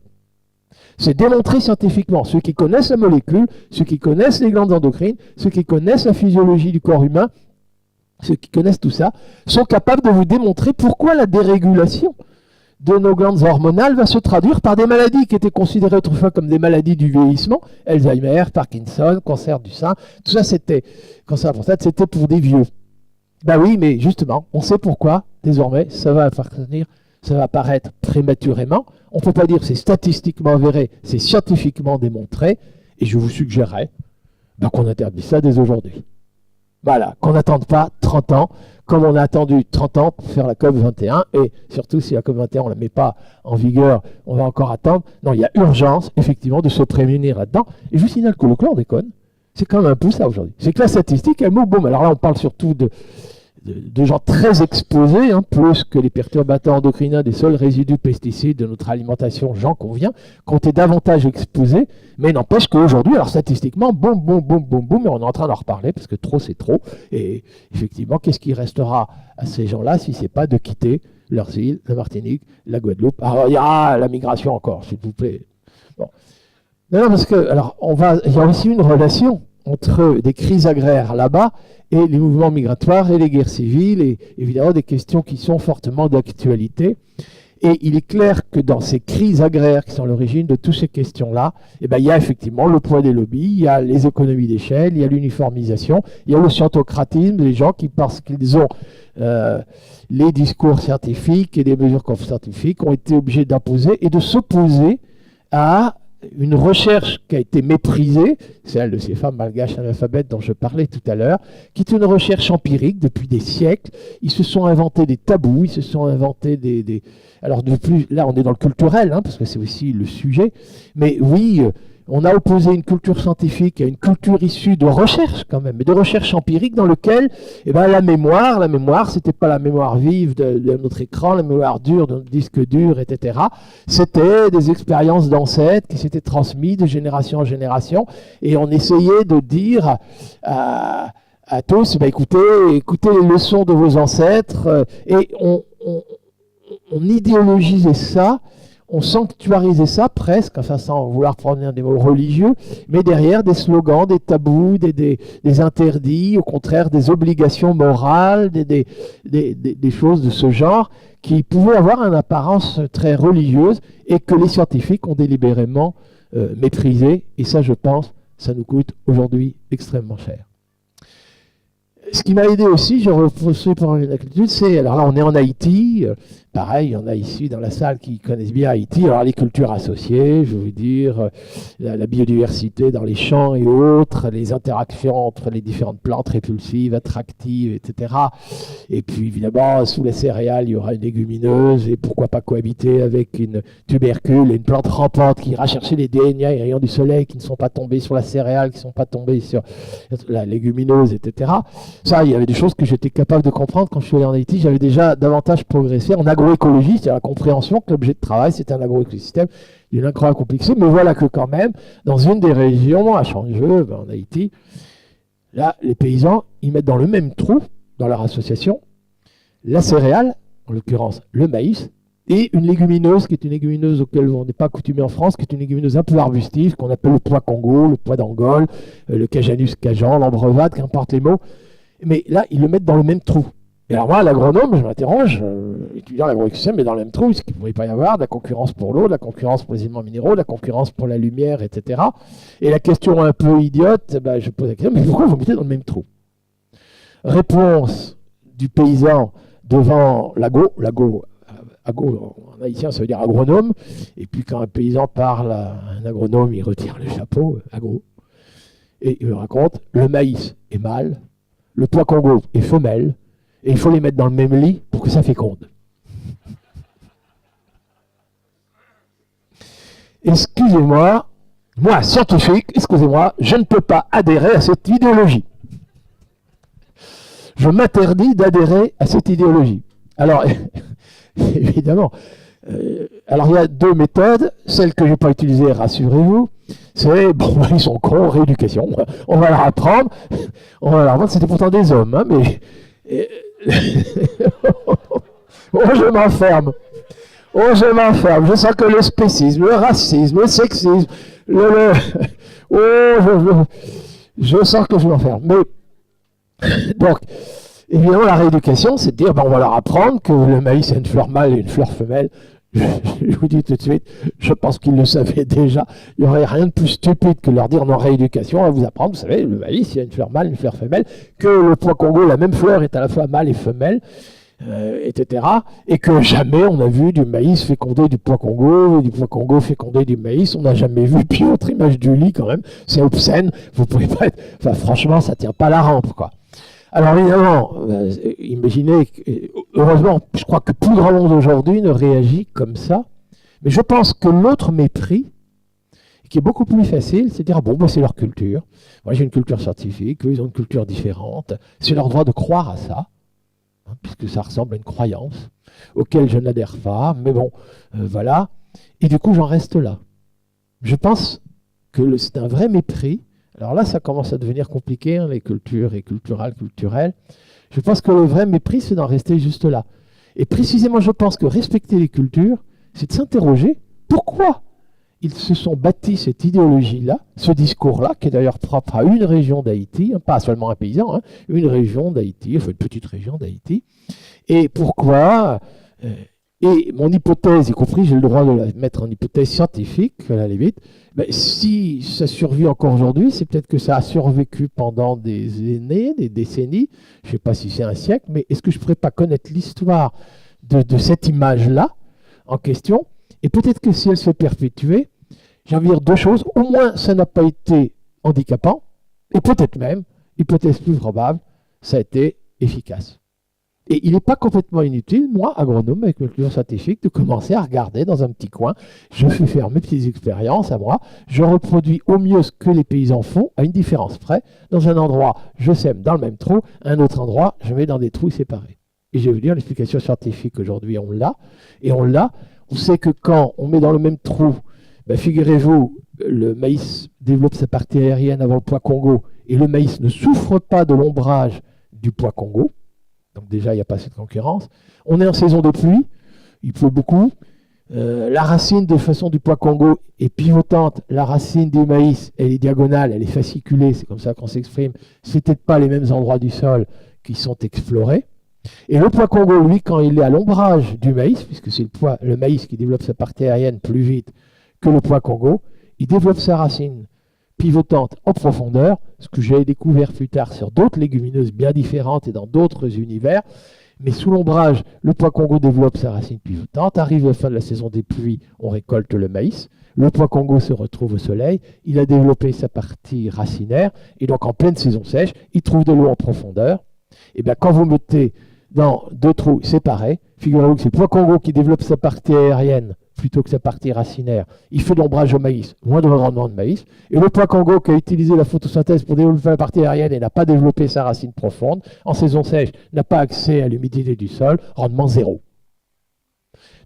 C'est démontré scientifiquement. Ceux qui connaissent la molécule, ceux qui connaissent les glandes endocrines, ceux qui connaissent la physiologie du corps humain, ceux qui connaissent tout ça, sont capables de vous démontrer pourquoi la dérégulation de nos glandes hormonales va se traduire par des maladies qui étaient considérées autrefois comme des maladies du vieillissement, Alzheimer, Parkinson, cancer du sein, tout ça c'était, cancer de la prostate, c'était pour des vieux. Ben oui, mais justement, on sait pourquoi, désormais, ça va apparaître prématurément. On ne peut pas dire c'est statistiquement avéré, c'est scientifiquement démontré, et je vous suggérerais qu'on interdise ça dès aujourd'hui. Voilà, qu'on n'attende pas 30 ans, comme on a attendu 30 ans pour faire la COP 21, et surtout si la COP 21 on ne la met pas en vigueur, on va encore attendre. Non, il y a urgence, effectivement, de se prémunir là-dedans. Et je vous signale que le chlordécone, c'est quand même un peu ça aujourd'hui. C'est que la statistique, elle boum. Alors là, on parle surtout de gens très exposés, plus que les perturbateurs endocriniens des seuls résidus de pesticides de notre alimentation, j'en conviens, qui ont été davantage exposés, mais n'empêche qu'aujourd'hui, alors statistiquement, boum, et on est en train d'en reparler, parce que trop c'est trop, et effectivement, qu'est-ce qui restera à ces gens-là si c'est pas de quitter leurs îles, la Martinique, la Guadeloupe. Alors il y a la migration encore, s'il vous plaît. Bon. Non, parce que, alors, il y a aussi une relation entre des crises agraires là-bas et les mouvements migratoires et les guerres civiles, et évidemment des questions qui sont fortement d'actualité. Et il est clair que dans ces crises agraires qui sont l'origine de toutes ces questions-là, il y a effectivement le poids des lobbies, il y a les économies d'échelle, il y a l'uniformisation, il y a le scientocratisme, des gens qui, parce qu'ils ont les discours scientifiques et les mesures scientifiques, ont été obligés d'imposer et de s'opposer à une recherche qui a été méprisée, celle de ces femmes malgaches analphabètes dont je parlais tout à l'heure, qui est une recherche empirique depuis des siècles. Ils se sont inventés des tabous, ils se sont inventés Alors de plus, là on est dans le culturel, parce que c'est aussi le sujet, mais oui, on a opposé une culture scientifique à une culture issue de recherche quand même, mais de recherche empirique dans lequel eh ben, la mémoire, c'était pas la mémoire vive de notre écran, la mémoire dure de notre disque dur, etc. C'était des expériences d'ancêtres qui s'étaient transmises de génération en génération, et on essayait de dire à tous, bah, écoutez les leçons de vos ancêtres, et on idéologisait ça, on sanctuarisait ça presque, enfin sans vouloir prendre des mots religieux, mais derrière des slogans, des tabous, des interdits, au contraire des obligations morales, des choses de ce genre qui pouvaient avoir une apparence très religieuse et que les scientifiques ont délibérément méprisé. Et ça, je pense, ça nous coûte aujourd'hui extrêmement cher. Ce qui m'a aidé aussi, je représente pour une attitude, c'est, alors là on est en Haïti, pareil, il y en a ici dans la salle qui connaissent bien Haïti, alors les cultures associées, je veux dire, la biodiversité dans les champs et autres, les interactions entre les différentes plantes répulsives, attractives, etc. Et puis évidemment, sous les céréales, il y aura une légumineuse, et pourquoi pas cohabiter avec une tubercule, une plante rampante qui ira chercher les DNA et rayons du soleil qui ne sont pas tombés sur la céréale, qui ne sont pas tombés sur la légumineuse, etc. Ça, il y avait des choses que j'étais capable de comprendre quand je suis allé en Haïti. J'avais déjà davantage progressé en agroécologie, c'est-à-dire la compréhension que l'objet de travail, c'était un agroécosystème d'une incroyable complexité. Mais voilà que quand même, dans une des régions, à Changeux, en Haïti, là, les paysans, ils mettent dans le même trou, dans leur association, la céréale, en l'occurrence le maïs, et une légumineuse, qui est une légumineuse auquel on n'est pas accoutumé en France, qui est une légumineuse un peu arbustive, qu'on appelle le pois Congo, le pois d'Angole, le Cajanus cajan, l'ambrevade, qu'importe les mots. Mais là, ils le mettent dans le même trou. Et alors moi, l'agronome, je m'interroge, étudiant l'agroécosystème, mais dans le même trou, ce qu'il ne pourrait pas y avoir, de la concurrence pour l'eau, de la concurrence pour les éléments minéraux, de la concurrence pour la lumière, etc. Et la question un peu idiote, ben, je pose la question, mais pourquoi vous mettez dans le même trou? Réponse du paysan devant l'ago en haïtien, ça veut dire agronome, et puis quand un paysan parle à un agronome, il retire le chapeau, agro, et il me raconte, le maïs est mâle, le pois Congo est femelle, et il faut les mettre dans le même lit pour que ça féconde. Excusez-moi, moi, scientifique, excusez-moi, je ne peux pas adhérer à cette idéologie. Je m'interdis d'adhérer à cette idéologie. Alors, évidemment, alors il y a deux méthodes. Celle que je n'ai pas utilisée, rassurez-vous, c'est, bon, ils sont cons, rééducation, on va leur apprendre, c'était pourtant des hommes, hein, mais... oh, je m'enferme, je sens que le spécisme, le racisme, le sexisme, je sens que je m'enferme. Mais, donc, évidemment, la rééducation, c'est de dire, ben, on va leur apprendre que le maïs a une fleur mâle et une fleur femelle. Je vous dis tout de suite, je pense qu'ils le savaient déjà. Il n'y aurait rien de plus stupide que leur dire non, rééducation, on va vous apprendre, vous savez, le maïs, il y a une fleur mâle, une fleur femelle, que le pois Congo, la même fleur est à la fois mâle et femelle, etc. Et que jamais on a vu du maïs fécondé du pois Congo, du pois Congo fécondé du maïs, on n'a jamais vu. Puis votre image du lit, quand même, c'est obscène, vous pouvez pas être... Enfin, franchement, ça tient pas la rampe, quoi. Alors évidemment, imaginez, heureusement, je crois que plus grand monde aujourd'hui ne réagit comme ça, mais je pense que l'autre mépris, qui est beaucoup plus facile, c'est de dire, bon, bah, c'est leur culture, moi j'ai une culture scientifique, eux ils ont une culture différente, c'est leur droit de croire à ça, hein, puisque ça ressemble à une croyance, auquel je n'adhère pas, mais bon, voilà, et du coup j'en reste là. Je pense que c'est un vrai mépris. Alors là, ça commence à devenir compliqué, hein, les cultures et culturelles. Je pense que le vrai mépris, c'est d'en rester juste là. Et précisément, je pense que respecter les cultures, c'est de s'interroger pourquoi ils se sont bâtis cette idéologie-là, ce discours-là, qui est d'ailleurs propre à une région d'Haïti, hein, pas seulement un paysan, hein, une région d'Haïti, enfin une petite région d'Haïti, et pourquoi... Et mon hypothèse, y compris, j'ai le droit de la mettre en hypothèse scientifique, à la limite, ben, si ça survit encore aujourd'hui, c'est peut-être que ça a survécu pendant des années, des décennies, je ne sais pas si c'est un siècle, mais est-ce que je ne pourrais pas connaître l'histoire de cette image-là en question? Et peut-être que si elle se perpétuait, j'ai envie de dire deux choses. Au moins, ça n'a pas été handicapant, et peut-être même, hypothèse plus probable, ça a été efficace. Et il n'est pas complètement inutile, moi, agronome, avec mes cultures scientifiques, de commencer à regarder dans un petit coin. Je fais faire mes petites expériences à moi. Je reproduis au mieux ce que les paysans font, à une différence près. Dans un endroit, je sème dans le même trou. À un autre endroit, je mets dans des trous séparés. Et je vais vous dire, l'explication scientifique aujourd'hui, on l'a. Et on l'a. On sait que quand on met dans le même trou, ben, figurez-vous, le maïs développe sa partie aérienne avant le pois Congo. Et le maïs ne souffre pas de l'ombrage du pois Congo. Donc déjà, il n'y a pas cette concurrence. On est en saison de pluie, il pleut beaucoup. La racine, de façon du pois Congo, est pivotante. La racine du maïs, elle est diagonale, elle est fasciculée, c'est comme ça qu'on s'exprime. Ce n'est peut-être pas les mêmes endroits du sol qui sont explorés. Et le pois Congo, lui, quand il est à l'ombrage du maïs, puisque c'est le maïs qui développe sa partie aérienne plus vite que le pois Congo, il développe sa racine pivotante en profondeur, ce que j'ai découvert plus tard sur d'autres légumineuses bien différentes et dans d'autres univers. Mais sous l'ombrage, le pois Congo développe sa racine pivotante. Arrive la fin de la saison des pluies, on récolte le maïs. Le pois Congo se retrouve au soleil. Il a développé sa partie racinaire. Et donc, en pleine saison sèche, il trouve de l'eau en profondeur. Et bien, quand vous mettez dans deux trous séparés, figurez-vous que c'est le pois Congo qui développe sa partie aérienne plutôt que sa partie racinaire. Il fait de l'ombrage au maïs, moins de rendement de maïs. Et le pois Congo qui a utilisé la photosynthèse pour développer la partie aérienne et n'a pas développé sa racine profonde, en saison sèche, n'a pas accès à l'humidité du sol, rendement zéro.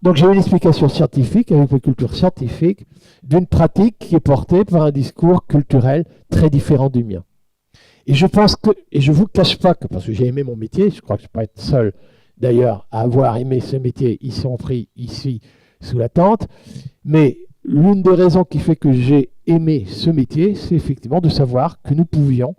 Donc j'ai une explication scientifique, avec une culture scientifique, d'une pratique qui est portée par un discours culturel très différent du mien. Et je pense que, et je ne vous cache pas que, parce que j'ai aimé mon métier, je crois que je ne peux pas être seul d'ailleurs à avoir aimé ce métier, ils sont pris ici sous la tente, mais l'une des raisons qui fait que j'ai aimé ce métier, c'est effectivement de savoir que nous pouvions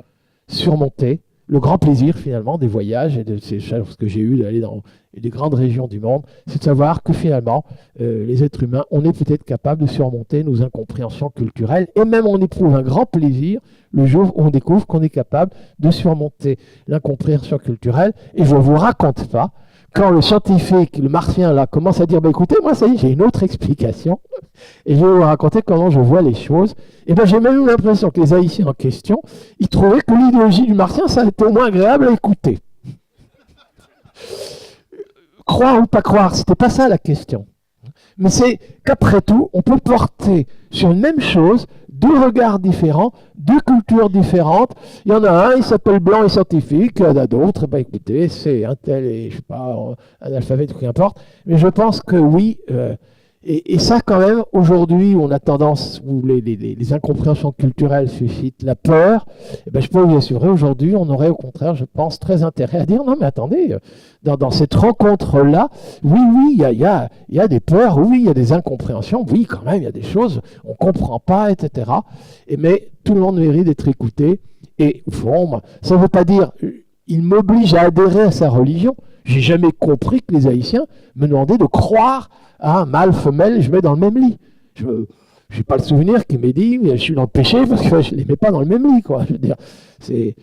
surmonter le grand plaisir finalement des voyages et de ces choses que j'ai eu d'aller dans des grandes régions du monde, c'est de savoir que finalement, les êtres humains, on est peut-être capable de surmonter nos incompréhensions culturelles et même on éprouve un grand plaisir le jour où on découvre qu'on est capable de surmonter l'incompréhension culturelle. Et je ne vous raconte pas, quand le scientifique, le martien, là, commence à dire bah, écoutez, moi, ça y est, j'ai une autre explication, et je vais vous raconter comment je vois les choses, et ben j'ai même eu l'impression que les Haïtiens en question, ils trouvaient que l'idéologie du martien, ça était au moins agréable à écouter. Croire ou pas croire, c'était pas ça la question. Mais c'est qu'après tout, on peut porter sur une même chose deux regards différents, deux cultures différentes. Il y en a un, il s'appelle blanc et scientifique, il y en a d'autres, bah écoutez, c'est un tel et je sais pas, un alphabet ou qu'importe. Mais je pense que oui, et ça quand même, aujourd'hui, où on a tendance, où les incompréhensions culturelles suscitent la peur, et ben, je peux vous assurer, aujourd'hui, on aurait au contraire, je pense, très intérêt à dire, non mais attendez, dans cette rencontre-là, oui, il y a des peurs, oui, il y a des incompréhensions, oui, quand même, il y a des choses, on ne comprend pas, etc. Mais tout le monde mérite d'être écouté, et au fond, ça ne veut pas dire, il m'oblige à adhérer à sa religion. J'ai jamais compris que les Haïtiens me demandaient de croire à un mâle, femelle, je mets dans le même lit. Je n'ai pas le souvenir qu'il m'ait dit, je suis dans le péché parce que je ne les mets pas dans le même lit, quoi. Je veux dire, c'est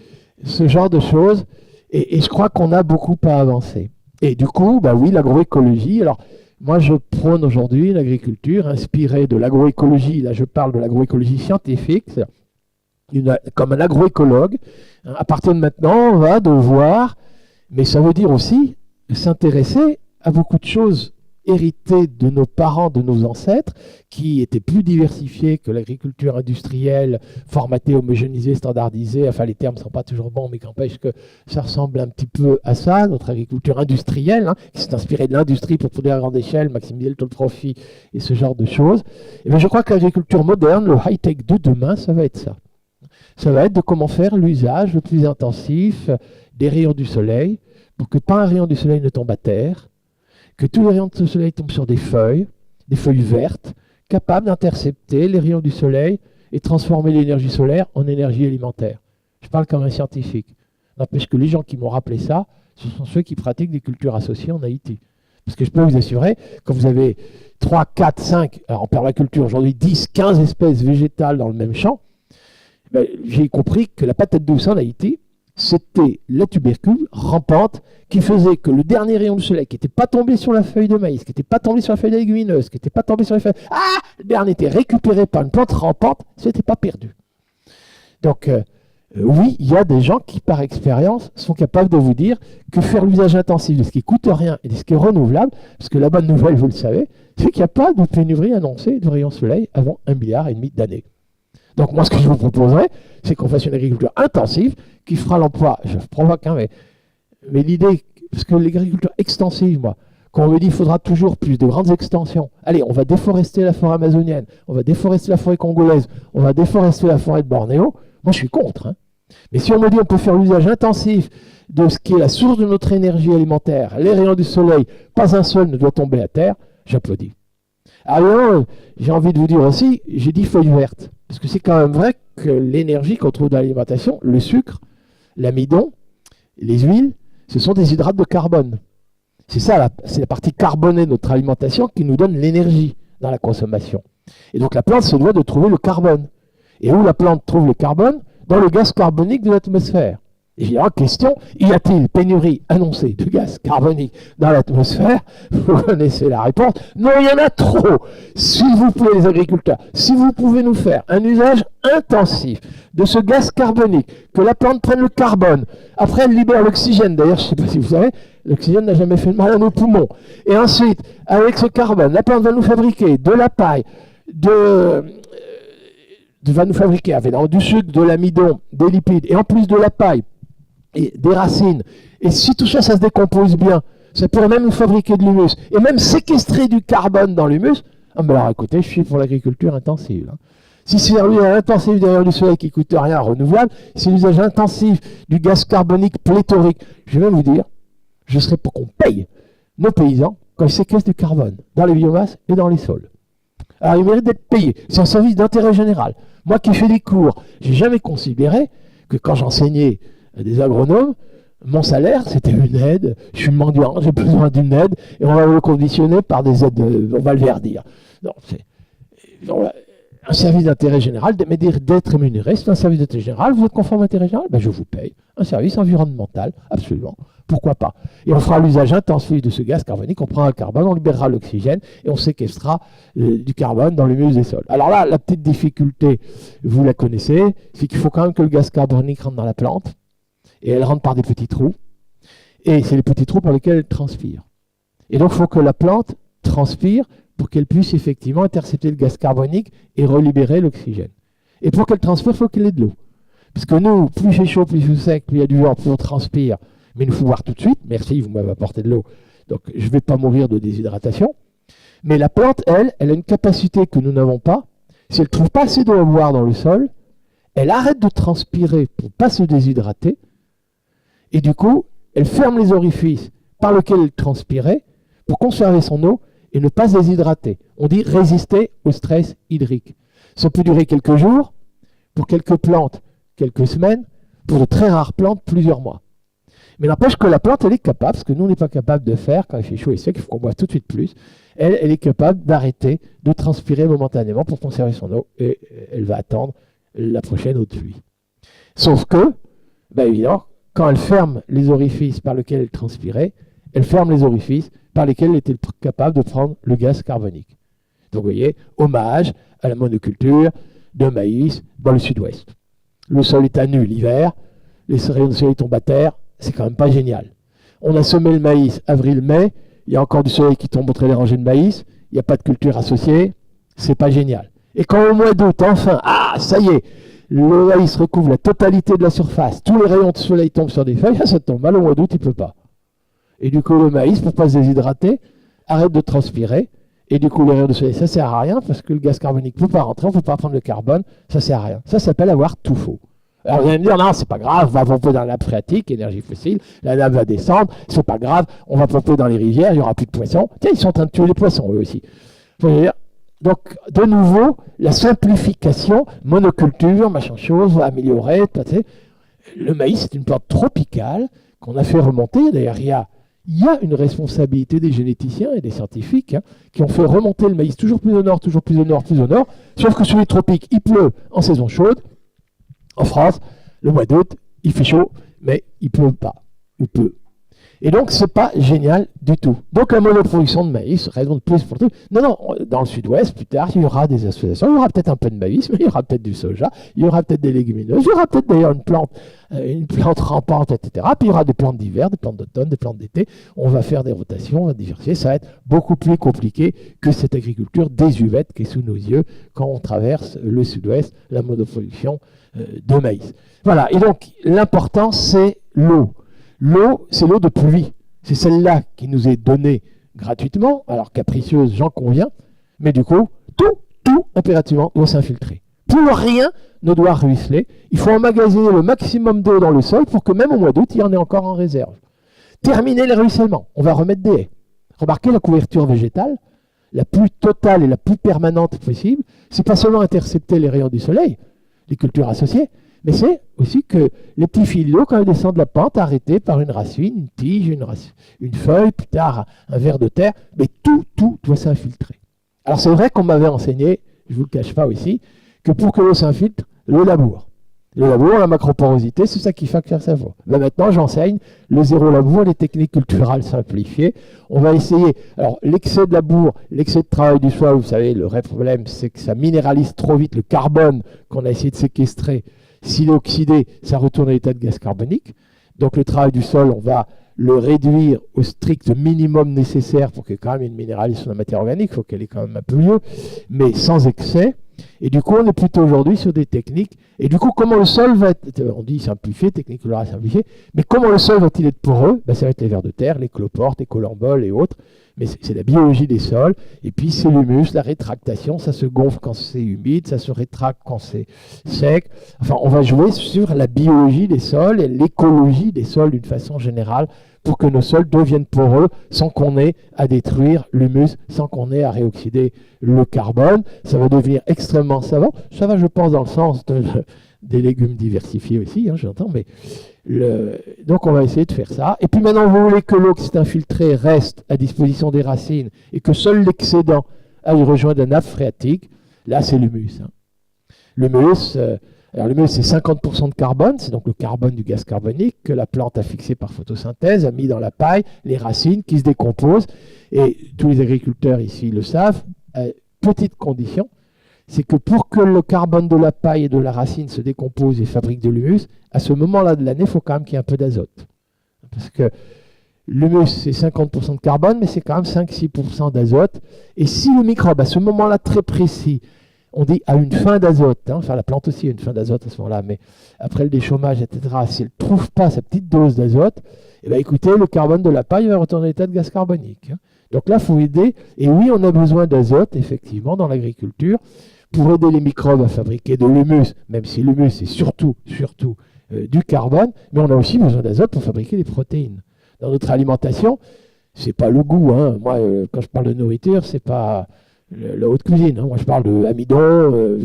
ce genre de choses. Et je crois qu'on a beaucoup à avancer. Et du coup, bah oui, l'agroécologie. Alors, moi, je prône aujourd'hui l'agriculture inspirée de l'agroécologie. Là, je parle de l'agroécologie scientifique, comme un agroécologue. À partir de maintenant, on va devoir, mais ça veut dire aussi s'intéresser à beaucoup de choses héritées de nos parents, de nos ancêtres, qui étaient plus diversifiées que l'agriculture industrielle, formatée, homogénéisée, standardisée. Enfin, les termes ne sont pas toujours bons, mais qu'empêche que ça ressemble un petit peu à ça, notre agriculture industrielle, qui s'est inspirée de l'industrie pour produire à grande échelle, maximiser le taux de profit et ce genre de choses. Et bien, je crois que l'agriculture moderne, le high-tech de demain, ça va être ça. Ça va être de comment faire l'usage le plus intensif des rayons du soleil, pour que pas un rayon du soleil ne tombe à terre, que tous les rayons du soleil tombent sur des feuilles vertes, capables d'intercepter les rayons du soleil et transformer l'énergie solaire en énergie alimentaire. Je parle comme un scientifique. N'empêche que les gens qui m'ont rappelé ça, ce sont ceux qui pratiquent des cultures associées en Haïti. Parce que je peux vous assurer, quand vous avez 3, 4, 5, alors en permaculture aujourd'hui 10, 15 espèces végétales dans le même champ, ben, j'ai compris que la patate douce en Haïti, c'était la tubercule rampante qui faisait que le dernier rayon du soleil qui n'était pas tombé sur la feuille de maïs, qui n'était pas tombé sur la feuille de légumineuse, qui n'était pas tombé sur les feuilles... le dernier était récupéré par une plante rampante, ce n'était pas perdu. Donc, Oui, il y a des gens qui, par expérience, sont capables de vous dire que faire l'usage intensif de ce qui ne coûte rien et de ce qui est renouvelable, parce que la bonne nouvelle, vous le savez, c'est qu'il n'y a pas de pénurie annoncée de rayons soleil avant 1,5 milliard d'années. Donc moi, ce que je vous proposerais, c'est qu'on fasse une agriculture intensive qui fera l'emploi. Je provoque, hein, mais l'idée, parce que l'agriculture extensive, moi, quand on me dit qu'il faudra toujours plus de grandes extensions, allez, on va déforester la forêt amazonienne, on va déforester la forêt congolaise, on va déforester la forêt de Bornéo, moi je suis contre. Hein. Mais si on me dit qu'on peut faire l'usage intensif de ce qui est la source de notre énergie alimentaire, les rayons du soleil, pas un seul ne doit tomber à terre, j'applaudis. Alors, j'ai envie de vous dire aussi, j'ai dit feuille verte. Parce que c'est quand même vrai que l'énergie qu'on trouve dans l'alimentation, le sucre, l'amidon, les huiles, ce sont des hydrates de carbone. C'est ça, c'est la partie carbonée de notre alimentation qui nous donne l'énergie dans la consommation. Et donc la plante se doit de trouver le carbone. Et où la plante trouve le carbone? Dans le gaz carbonique de l'atmosphère. Et j'ai une question, y a-t-il pénurie annoncée de gaz carbonique dans l'atmosphère? Vous connaissez la réponse. Non, il y en a trop. S'il vous plaît, les agriculteurs, si vous pouvez nous faire un usage intensif de ce gaz carbonique, que la plante prenne le carbone, après elle libère l'oxygène. D'ailleurs, je ne sais pas si vous savez, l'oxygène n'a jamais fait de mal à nos poumons. Et ensuite, avec ce carbone, la plante va nous fabriquer de la paille, va nous fabriquer avec du sucre, de l'amidon, des lipides, et en plus de la paille, et des racines. Et si tout ça, ça se décompose bien, ça pourrait même nous fabriquer de l'humus, et même séquestrer du carbone dans l'humus. Ah mais alors écoutez, je suis pour l'agriculture intensive. Hein. Si c'est l'usage intensif derrière du soleil qui ne coûte rien, renouvelable, c'est l'usage intensif du gaz carbonique pléthorique. Je vais vous dire, je serais pour qu'on paye nos paysans quand ils séquestrent du carbone dans les biomasses et dans les sols. Alors ils méritent d'être payés. C'est un service d'intérêt général. Moi qui fais des cours, j'ai jamais considéré que quand j'enseignais à des agronomes, mon salaire, c'était une aide. Je suis mendiant, j'ai besoin d'une aide, et on va le conditionner par des aides, on va le verdir. Non, c'est un service d'intérêt général, mais d'être rémunéré, c'est un service d'intérêt général. Vous êtes conforme à l'intérêt général, ben je vous paye. Un service environnemental, absolument. Pourquoi pas? Et on fera l'usage intensif de ce gaz carbonique, on prendra le carbone, on libérera l'oxygène, et on séquestrera du carbone dans l'humus des sols. Alors là, la petite difficulté, vous la connaissez, c'est qu'il faut quand même que le gaz carbonique rentre dans la plante, et elle rentre par des petits trous, et c'est les petits trous par lesquels elle transpire. Et donc il faut que la plante transpire pour qu'elle puisse effectivement intercepter le gaz carbonique et relibérer l'oxygène. Et pour qu'elle transpire, il faut qu'elle ait de l'eau. Parce que nous, plus il fait chaud, plus il fait sec, plus il y a du vent, plus on transpire. Mais il nous faut voir tout de suite, merci, vous m'avez apporté de l'eau, donc je ne vais pas mourir de déshydratation. Mais la plante, elle a une capacité que nous n'avons pas. Si elle ne trouve pas assez d'eau à boire dans le sol, elle arrête de transpirer pour ne pas se déshydrater. Et du coup, elle ferme les orifices par lesquels elle transpirait pour conserver son eau et ne pas se déshydrater. On dit résister au stress hydrique. Ça peut durer quelques jours, pour quelques plantes, quelques semaines, pour de très rares plantes, plusieurs mois. Mais n'empêche que la plante, elle est capable, ce que nous, on n'est pas capable de faire quand il fait chaud et sec, il faut qu'on boive tout de suite plus. Elle est capable d'arrêter de transpirer momentanément pour conserver son eau et elle va attendre la prochaine eau de pluie. Sauf que, ben évidemment, quand elle ferme les orifices par lesquels elle transpirait, elle ferme les orifices par lesquels elle était capable de prendre le gaz carbonique. Donc vous voyez, hommage à la monoculture de maïs dans le sud-ouest. Le sol est à nu l'hiver, les rayons de soleil tombent à terre, c'est quand même pas génial. On a semé le maïs avril-mai, il y a encore du soleil qui tombe entre les rangées de maïs, il n'y a pas de culture associée, c'est pas génial. Et quand au mois d'août, enfin, ça y est, le maïs recouvre la totalité de la surface, tous les rayons de soleil tombent sur des feuilles, ça tombe mal au mois d'août, il ne peut pas. Et du coup, le maïs, pour ne pas se déshydrater, arrête de transpirer, et du coup, les rayons de soleil, ça ne sert à rien, parce que le gaz carbonique ne peut pas rentrer, on ne peut pas prendre le carbone, ça ne sert à rien. Ça s'appelle avoir tout faux. Alors vous allez me dire, non, c'est pas grave, on va pomper dans la nappe phréatique, énergie fossile, la nappe va descendre, c'est pas grave, on va pomper dans les rivières, il n'y aura plus de poissons. Tiens, ils sont en train de tuer les poissons, eux aussi. Donc, de nouveau, la simplification, monoculture, machin chose, va améliorer. Le maïs, c'est une plante tropicale qu'on a fait remonter. D'ailleurs, il y a une responsabilité des généticiens et des scientifiques qui ont fait remonter le maïs toujours plus au nord, toujours plus au nord, plus au nord. Sauf que sur les tropiques, il pleut en saison chaude. En France, le mois d'août, il fait chaud, mais il ne pleut pas, ou peu. Et donc, c'est pas génial du tout. Donc, la monoproduction de maïs, raison de plus pour tout. Non, non, dans le sud-ouest, plus tard, il y aura des associations. Il y aura peut-être un peu de maïs, mais il y aura peut-être du soja, il y aura peut-être des légumineuses, il y aura peut-être d'ailleurs une plante rampante, etc. Puis il y aura des plantes d'hiver, des plantes d'automne, des plantes d'été. On va faire des rotations, on va diversifier. Ça va être beaucoup plus compliqué que cette agriculture désuète qui est sous nos yeux quand on traverse le sud-ouest, la monoproduction de maïs. Voilà. Et donc, l'important, c'est l'eau. L'eau, c'est l'eau de pluie. C'est celle-là qui nous est donnée gratuitement, alors capricieuse, j'en conviens, mais du coup, tout impérativement doit s'infiltrer. Plus rien ne doit ruisseler. Il faut emmagasiner le maximum d'eau dans le sol pour que même au mois d'août, il y en ait encore en réserve. Terminer les ruissellements. On va remettre des haies. Remarquez la couverture végétale, la plus totale et la plus permanente possible. C'est pas seulement intercepter les rayons du soleil, les cultures associées, mais c'est aussi que les petits fils d'eau, quand ils descendent de la pente, arrêtés par une racine, une tige, une feuille, plus tard un ver de terre, mais tout doit s'infiltrer. Alors c'est vrai qu'on m'avait enseigné, je ne vous le cache pas aussi, que pour que l'eau s'infiltre, le labour. Le labour, la macroporosité, c'est ça qui fait faire sa voie. Là maintenant, j'enseigne le zéro labour, les techniques culturales simplifiées. On va essayer. Alors, l'excès de labour, l'excès de travail du sol, vous savez, le vrai problème, c'est que ça minéralise trop vite le carbone qu'on a essayé de séquestrer. S'il est oxydé, ça retourne à l'état de gaz carbonique. Donc le travail du sol, on va le réduire au strict minimum nécessaire pour qu'il y ait quand même une minéralisation de la matière organique, il faut qu'elle ait quand même un peu lieu, mais sans excès. Et du coup, on est plutôt aujourd'hui sur des techniques. Et du coup, comment le sol va être, on dit simplifié, technique colorale simplifiée, mais comment le sol va-t-il être poreux? Ça va être les vers de terre, les cloportes, les colamboles et autres. Mais c'est la biologie des sols. Et puis, c'est l'humus, la rétractation. Ça se gonfle quand c'est humide, ça se rétracte quand c'est sec. Enfin, on va jouer sur la biologie des sols et l'écologie des sols d'une façon générale pour que nos sols deviennent poreux sans qu'on ait à détruire l'humus, sans qu'on ait à réoxyder le carbone. Ça va devenir extrêmement savant. Ça va, je pense, dans le sens des légumes diversifiés aussi, j'entends, mais donc on va essayer de faire ça. Et puis maintenant, vous voulez que l'eau qui s'est infiltrée reste à disposition des racines et que seul l'excédent aille rejoindre la nappe phréatique. Là, c'est l'humus. L'humus, alors l'humus, c'est 50% de carbone, c'est donc le carbone du gaz carbonique que la plante a fixé par photosynthèse, a mis dans la paille, les racines qui se décomposent. Et tous les agriculteurs ici le savent, petite condition, c'est que pour que le carbone de la paille et de la racine se décompose et fabrique de l'humus, à ce moment-là de l'année, il faut quand même qu'il y ait un peu d'azote. Parce que l'humus, c'est 50% de carbone, mais c'est quand même 5-6% d'azote. Et si le microbe, à ce moment-là très précis, on dit à une fin d'azote, enfin la plante aussi a une fin d'azote à ce moment-là, mais après le déchômage, etc., si elle ne trouve pas sa petite dose d'azote, eh bien écoutez, le carbone de la paille va retourner à l'état de gaz carbonique. Donc là, il faut aider. Et oui, on a besoin d'azote, effectivement, dans l'agriculture, pour aider les microbes à fabriquer de l'humus, même si l'humus c'est surtout du carbone, mais on a aussi besoin d'azote pour fabriquer des protéines. Dans notre alimentation, c'est pas le goût. Moi, quand je parle de nourriture, c'est pas la haute cuisine. Moi, je parle de amidon,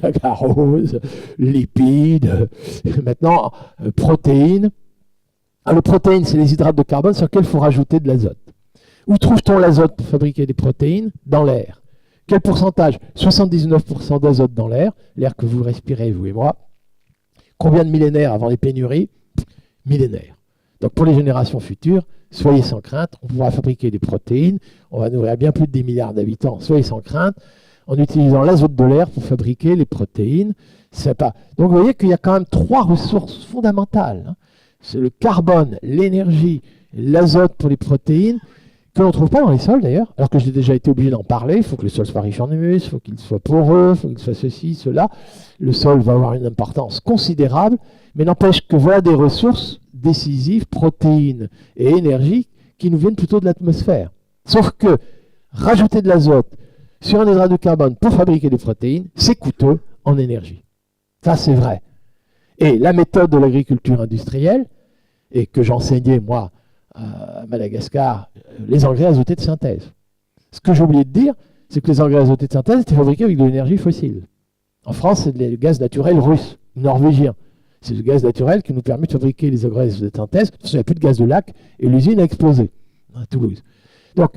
saccharose, lipides, maintenant, protéines. Alors, les protéines, c'est les hydrates de carbone sur lesquels il faut rajouter de l'azote. Où trouve-t-on l'azote pour fabriquer des protéines? Dans l'air. Quel pourcentage? 79% d'azote dans l'air que vous respirez, vous et moi. Combien de millénaires avant les pénuries? Millénaires. Donc pour les générations futures, soyez sans crainte, on pourra fabriquer des protéines, on va nourrir bien plus de 10 milliards d'habitants, soyez sans crainte, en utilisant l'azote de l'air pour fabriquer les protéines. Donc vous voyez qu'il y a quand même 3 ressources fondamentales. C'est le carbone, l'énergie, l'azote pour les protéines, que l'on ne trouve pas dans les sols d'ailleurs, alors que j'ai déjà été obligé d'en parler. Il faut que le sol soit riche en humus, il faut qu'il soit poreux, il faut qu'il soit ceci, cela. Le sol va avoir une importance considérable, mais n'empêche que voilà des ressources décisives, protéines et énergie, qui nous viennent plutôt de l'atmosphère. Sauf que rajouter de l'azote sur un hydrate de carbone pour fabriquer des protéines, c'est coûteux en énergie. Ça, c'est vrai. Et la méthode de l'agriculture industrielle, et que j'enseignais moi à Madagascar, les engrais azotés de synthèse. Ce que j'ai oublié de dire, c'est que les engrais azotés de synthèse étaient fabriqués avec de l'énergie fossile. En France, c'est le gaz naturel russe, norvégien. C'est le gaz naturel qui nous permet de fabriquer les engrais azotés de synthèse. Il n'y a plus de gaz de lac et l'usine a explosé à Toulouse. Donc,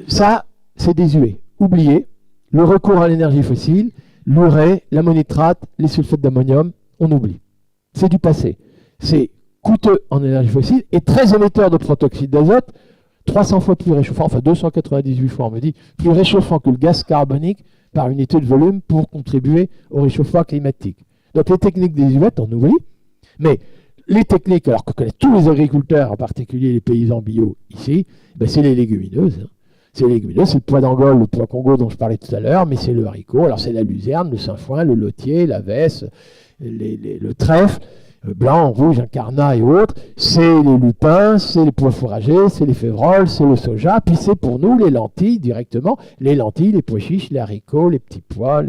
ça, c'est désuet. Oubliez le recours à l'énergie fossile, l'urée, l'ammonitrate, les sulfates d'ammonium, on oublie. C'est du passé. C'est coûteux en énergie fossile et très émetteur de protoxyde d'azote, 300 fois plus réchauffant, enfin 298 fois on me dit, plus réchauffant que le gaz carbonique par unité de volume pour contribuer au réchauffement climatique. Donc les techniques désuètes, on oublie, mais les techniques, alors que connaissent tous les agriculteurs, en particulier les paysans bio ici, ben c'est les légumineuses. C'est les légumineuses, c'est le pois d'Angole, le pois Congo dont je parlais tout à l'heure, mais c'est le haricot, alors c'est la luzerne, le sainfoin, le lotier, la vesse, le trèfle, blanc, rouge, incarnat et autres, c'est les lupins, c'est les pois fourragers, c'est les févroles, c'est le soja, puis c'est pour nous les lentilles directement, les lentilles, les pois chiches, les haricots, les petits pois,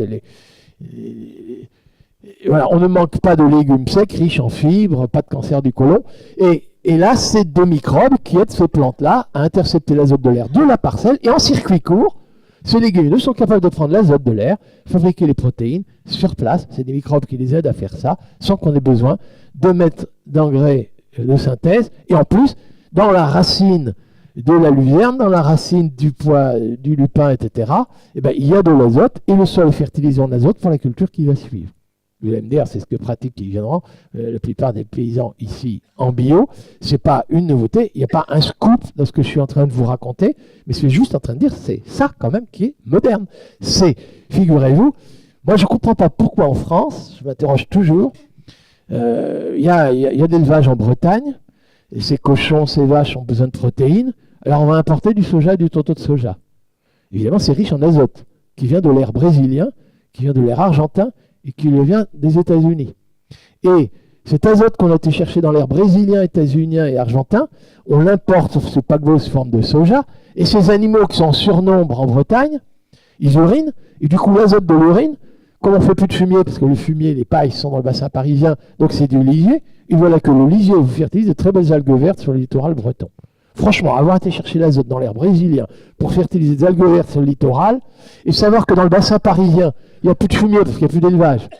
voilà, on ne manque pas de légumes secs, riches en fibres, pas de cancer du côlon. Et là, c'est des microbes qui aident ces plantes-là à intercepter l'azote de l'air de la parcelle. Et en circuit court, ces légumineuses sont capables de prendre l'azote de l'air, fabriquer les protéines sur place. C'est des microbes qui les aident à faire ça, sans qu'on ait besoin de mettre d'engrais de synthèse. Et en plus, dans la racine de la luzerne, dans la racine du pois, du lupin, etc., eh ben, il y a de l'azote et le sol est fertilisé en azote pour la culture qui va suivre. Vous allez me dire, c'est ce que pratiquent qui viendront la plupart des paysans ici en bio. Ce n'est pas une nouveauté, il n'y a pas un scoop dans ce que je suis en train de vous raconter, mais je suis juste en train de dire, c'est ça quand même qui est moderne. C'est, figurez-vous, moi je ne comprends pas pourquoi en France, je m'interroge toujours, il y a de l'élevage en Bretagne, et ces cochons, ces vaches ont besoin de protéines, alors on va importer du soja et du toto de soja. Évidemment, c'est riche en azote, qui vient de l'air brésilien, qui vient de l'air argentin, et qui vient des États-Unis. Et cet azote qu'on a été chercher dans l'air brésilien, états-unien et argentin, on l'importe sur ce paquebot sous forme de soja, et ces animaux qui sont en surnombre en Bretagne, ils urinent, et du coup l'azote de l'urine, comme on ne fait plus de fumier, parce que le fumier, les pailles sont dans le bassin parisien, donc c'est du lisier, et voilà que le lisier vous fertilise de très belles algues vertes sur le littoral breton. Franchement, avoir été chercher l'azote dans l'air brésilien pour fertiliser des algues vertes sur le littoral, et savoir que dans le bassin parisien, il n'y a plus de fumier parce qu'il n'y a plus d'élevage.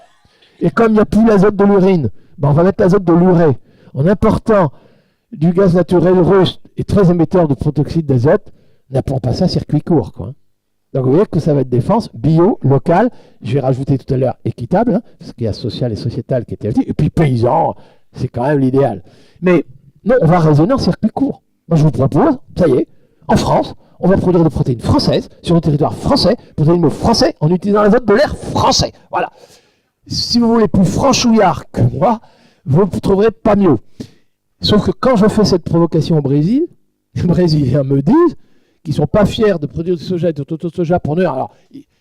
Et comme il n'y a plus l'azote de l'urine, ben on va mettre l'azote de l'urée. En important du gaz naturel russe et très émetteur de protoxyde d'azote, n'appelons pas ça circuit court, quoi. Donc vous voyez que ça va être défense, bio, local, je vais rajouter tout à l'heure équitable, hein, parce qu'il y a social et sociétal qui était dit, et puis paysan, c'est quand même l'idéal. Mais non, on va raisonner en circuit court. Moi je vous propose, ça y est, en France, on va produire des protéines françaises sur le territoire français pour des animaux français en utilisant l'azote de l'air français. Voilà. Si vous voulez plus franchouillard que moi, vous ne trouverez pas mieux. Sauf que quand je fais cette provocation au Brésil, les Brésiliens me disent qu'ils ne sont pas fiers de produire du soja et du soja pour nourrir. Alors,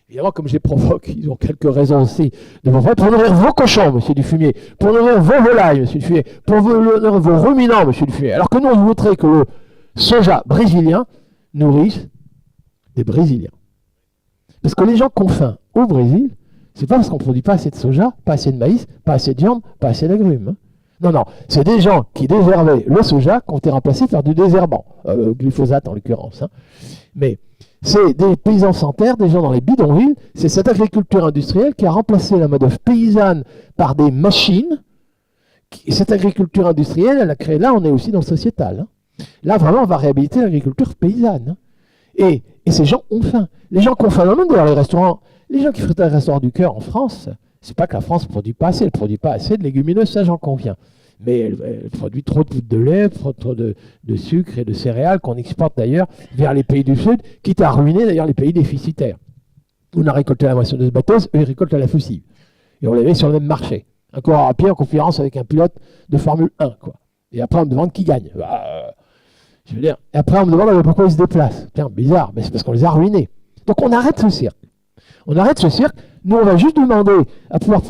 évidemment, comme je les provoque, ils ont quelques raisons aussi de m'en faire. Pour nourrir vos cochons, monsieur Dufumier, pour nourrir vos volailles, monsieur Dufumier, pour nourrir vos ruminants, monsieur Dufumier. Alors que nous, on voudrait que le soja brésilien nourrissent des Brésiliens. Parce que les gens qui ont faim au Brésil, c'est pas parce qu'on ne produit pas assez de soja, pas assez de maïs, pas assez de viande, pas assez d'agrumes. Hein. Non, non, c'est des gens qui désherbaient le soja qui ont été remplacés par du désherbant, glyphosate en l'occurrence. Hein. Mais c'est des paysans sans terre, des gens dans les bidonvilles, c'est cette agriculture industrielle qui a remplacé la main-d'œuvre paysanne par des machines. Et cette agriculture industrielle, elle a créé, là on est aussi dans le sociétal. Hein. Là, vraiment, on va réhabiliter l'agriculture paysanne. Et ces gens ont faim. Les gens qui ont faim dans le monde, d'ailleurs, les restaurants, les gens qui font un restaurant du cœur en France, c'est pas que la France ne produit pas assez, elle ne produit pas assez de légumineuses, ça j'en conviens. Mais elle produit trop de lait, trop de sucre et de céréales qu'on exporte d'ailleurs vers les pays du Sud, quitte à ruiner d'ailleurs les pays déficitaires. On a récolté la moissonneuse batteuse, eux ils récoltent la faucille. Et on les met sur le même marché. Encore à pied en concurrence avec un pilote de Formule 1, quoi. Et après on me demande qui gagne. Je veux dire, et après on me demande pourquoi ils se déplacent. Tiens, bizarre, mais c'est parce qu'on les a ruinés. Donc on arrête ce cirque. On arrête ce cirque. Nous, on va juste demander à pouvoir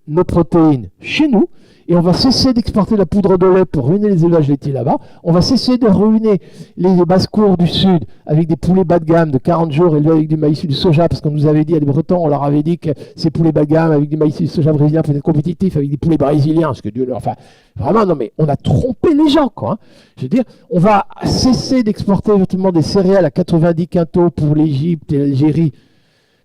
nos protéines chez nous, et on va cesser d'exporter la poudre de lait pour ruiner les élevages laitiers là-bas. On va cesser de ruiner les basses-cours du Sud avec des poulets bas de gamme de 40 jours élevés avec du maïs et du soja, parce qu'on nous avait dit, à des Bretons, on leur avait dit que ces poulets bas de gamme avec du maïs et du soja brésilien pouvaient être compétitifs avec des poulets brésiliens, parce que Dieu leur... Enfin, vraiment, non mais on a trompé les gens, quoi. Hein. Je veux dire, on va cesser d'exporter éventuellement des céréales à 90 quintaux pour l'Égypte et l'Algérie,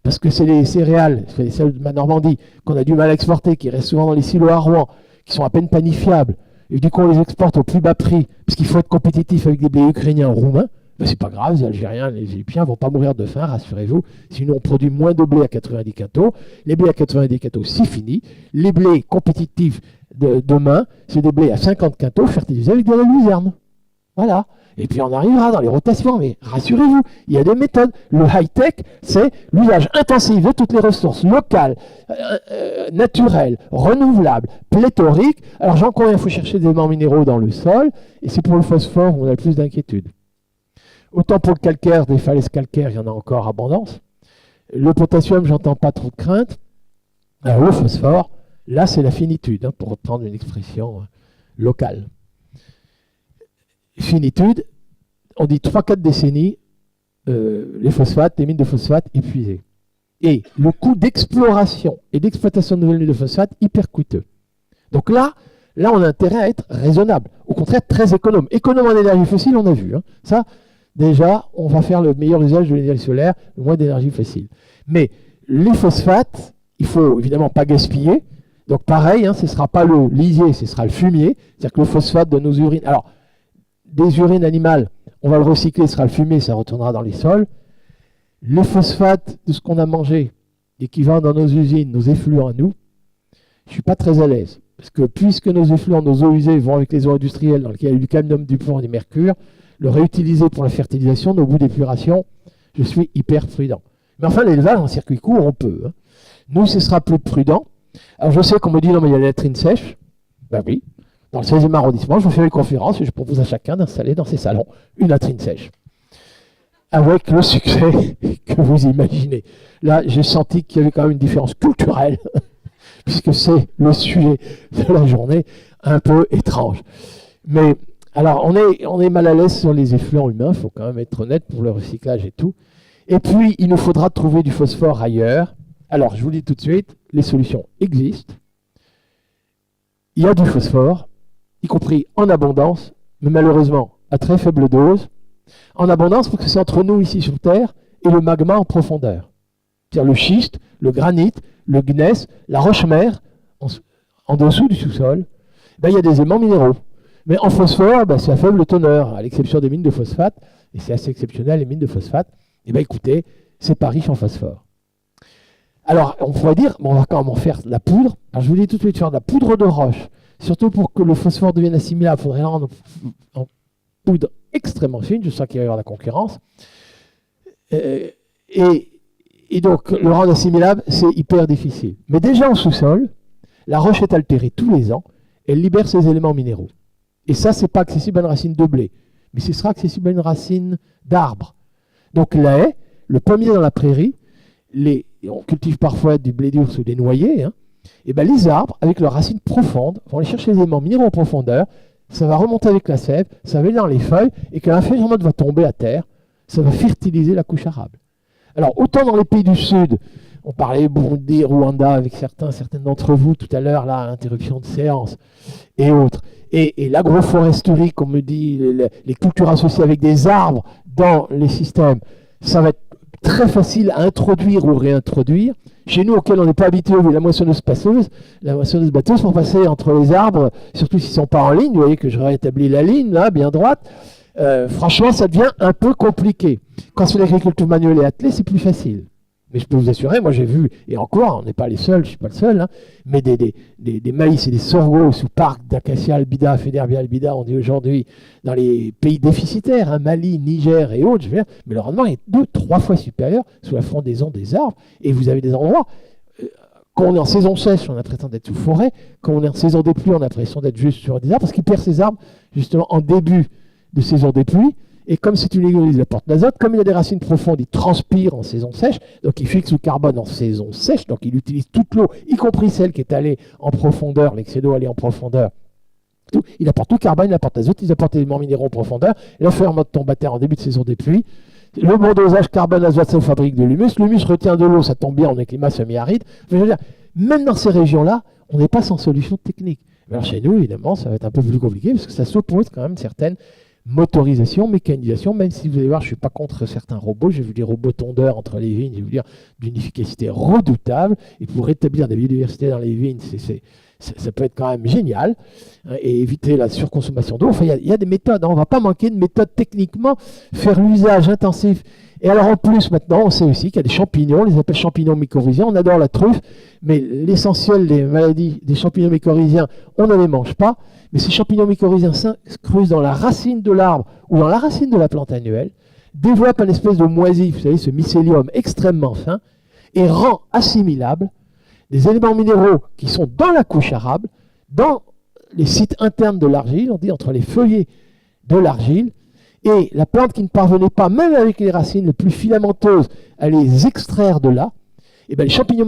parce que c'est les céréales, c'est celles de ma Normandie, qu'on a du mal à exporter, qui restent souvent dans les silos à Rouen, qui sont à peine panifiables, et du coup on les exporte au plus bas prix, parce qu'il faut être compétitif avec des blés ukrainiens ou roumains. Ben, c'est pas grave, les Algériens, les Égyptiens vont pas mourir de faim, rassurez-vous. Sinon, on produit moins de blé à 90 quintaux. Les blés à 90 quintaux, c'est fini. Les blés compétitifs de demain, c'est des blés à 50 quintaux fertilisés avec de la luzerne. Voilà. Et puis on arrivera dans les rotations, mais rassurez-vous, il y a des méthodes. Le high-tech, c'est l'usage intensif de toutes les ressources locales, naturelles, renouvelables, pléthoriques. Alors j'en conviens, il faut chercher des éléments minéraux dans le sol, et c'est pour le phosphore où on a le plus d'inquiétude. Autant pour le calcaire, des falaises calcaires, il y en a encore abondance. Le potassium, j'entends pas trop de crainte. Alors le phosphore, là c'est la finitude, hein, pour reprendre une expression locale. Finitude, on dit 3-4 décennies, les phosphates, les mines de phosphate épuisées. Et le coût d'exploration et d'exploitation de nouvelles mines de phosphate hyper coûteux. Donc là, on a intérêt à être raisonnable. Au contraire, très économe. Économe en énergie fossile, on a vu. Hein. Ça, déjà, on va faire le meilleur usage de l'énergie solaire, le moins d'énergie fossile. Mais les phosphates, il faut évidemment pas gaspiller. Donc pareil, hein, ce ne sera pas le lisier, ce sera le fumier. C'est-à-dire que le phosphate de nos urines... Alors, des urines animales, on va le recycler, ce sera le fumier, ça retournera dans les sols. Le phosphate de ce qu'on a mangé et qui va dans nos usines, nos effluents à nous, je ne suis pas très à l'aise. Parce que puisque nos effluents, nos eaux usées vont avec les eaux industrielles dans lesquelles il y a du cadmium, du plomb et du mercure, le réutiliser pour la fertilisation, nos bouts d'épuration, je suis hyper prudent. Mais enfin, l'élevage en circuit court, on peut. Hein. Nous, ce sera plus prudent. Alors je sais qu'on me dit, non mais il y a la latrine sèche. Ben oui. Dans le 16e arrondissement, je fais une conférence et je propose à chacun d'installer dans ses salons une latrine sèche. Avec le succès que vous imaginez. Là, j'ai senti qu'il y avait quand même une différence culturelle, puisque c'est le sujet de la journée, un peu étrange. Mais, alors, on est mal à l'aise sur les effluents humains, il faut quand même être honnête pour le recyclage et tout. Et puis, il nous faudra trouver du phosphore ailleurs. Alors, je vous dis tout de suite, les solutions existent. Il y a du phosphore, y compris en abondance, mais malheureusement à très faible dose. En abondance parce que c'est entre nous ici sur Terre et le magma en profondeur. C'est-à-dire le schiste, le granit, le gneiss, la roche-mère, en dessous du sous-sol, ben, il y a des éléments minéraux. Mais en phosphore, ben, c'est à faible teneur, à l'exception des mines de phosphate, et c'est assez exceptionnel les mines de phosphate, et ben écoutez, c'est pas riche en phosphore. Alors, on pourrait dire, bon, on va quand même en faire de la poudre. Alors, je vous dis tout de suite, faire de la poudre de roche. Surtout pour que le phosphore devienne assimilable, il faudrait la rendre en poudre extrêmement fine. Je sens qu'il va y avoir la concurrence. Et donc, le rendre assimilable, c'est hyper difficile. Mais déjà en sous-sol, la roche est altérée tous les ans. Elle libère ses éléments minéraux. Et ça, ce n'est pas accessible à une racine de blé. Mais ce sera accessible à une racine d'arbre. Donc, la haie, le pommier dans la prairie, on cultive parfois du blé dur ou des noyers, hein, et ben les arbres, avec leurs racines profondes, vont aller chercher les éléments minéraux en profondeur, ça va remonter avec la sève, ça va aller dans les feuilles, et quand la feuille va tomber à terre, ça va fertiliser la couche arable. Alors, autant dans les pays du Sud, on parlait Burundi, Rwanda, avec certains d'entre vous tout à l'heure, là, interruption de séance, et autres. Et l'agroforesterie, comme me dit, les cultures associées avec des arbres dans les systèmes, ça va être très facile à introduire ou réintroduire. Chez nous, auquel on n'est pas habitué, la moissonneuse batteuse pour passer entre les arbres, surtout s'ils ne sont pas en ligne, vous voyez que je rétablis la ligne, là, bien droite, franchement, ça devient un peu compliqué. Quand c'est l'agriculture manuelle et attelée, c'est plus facile. Mais je peux vous assurer, moi j'ai vu, et encore, on n'est pas les seuls, je ne suis pas le seul, hein, mais des maïs et des sorgho sous parc d'acacia albida, Féderbia albida, on dit aujourd'hui, dans les pays déficitaires, hein, Mali, Niger et autres, mais le rendement est 2-3 fois supérieur sous la frondaison des arbres, et vous avez des endroits, quand on est en saison sèche, on a l'impression d'être sous forêt, quand on est en saison des pluies, on a l'impression d'être juste sur des arbres, parce qu'ils perdent ces arbres justement en début de saison des pluies. Et comme c'est une légume, il apporte l'azote. Comme il a des racines profondes, il transpire en saison sèche. Donc il fixe le carbone en saison sèche. Donc il utilise toute l'eau, y compris celle qui est allée en profondeur, l'excès d'eau allé en profondeur. Tout. Il apporte tout le carbone, il apporte l'azote, il apporte les éléments minéraux en profondeur. Et là, fait en mode tombe à terre en début de saison des pluies. Le bon dosage carbone-azote, ça fabrique de l'humus. L'humus retient de l'eau, ça tombe bien, on est climat semi-aride. Je veux dire, même dans ces régions-là, on n'est pas sans solution technique. Alors chez nous, évidemment, ça va être un peu plus compliqué parce que ça s'oppose quand même certaines motorisation, mécanisation, même si vous allez voir, je ne suis pas contre certains robots, j'ai vu des robots tondeurs entre les vignes, je veux dire, d'une efficacité redoutable, et pour rétablir la biodiversité dans les vignes, Ça peut être quand même génial, hein, et éviter la surconsommation d'eau. Enfin, il y a des méthodes, hein, on ne va pas manquer de méthodes techniquement, faire l'usage intensif. Et alors en plus, maintenant, on sait aussi qu'il y a des champignons, on les appelle champignons mycorhiziens, on adore la truffe, mais l'essentiel des maladies des champignons mycorhiziens, on ne les mange pas, mais ces champignons mycorhiziens s'incrustent dans la racine de l'arbre ou dans la racine de la plante annuelle, développent une espèce de moisif, vous savez, ce mycélium extrêmement fin, et rend assimilable des éléments minéraux qui sont dans la couche arable, dans les sites internes de l'argile, on dit entre les feuillets de l'argile, et la plante qui ne parvenait pas, même avec les racines les plus filamenteuses, à les extraire de là, et bien les champignons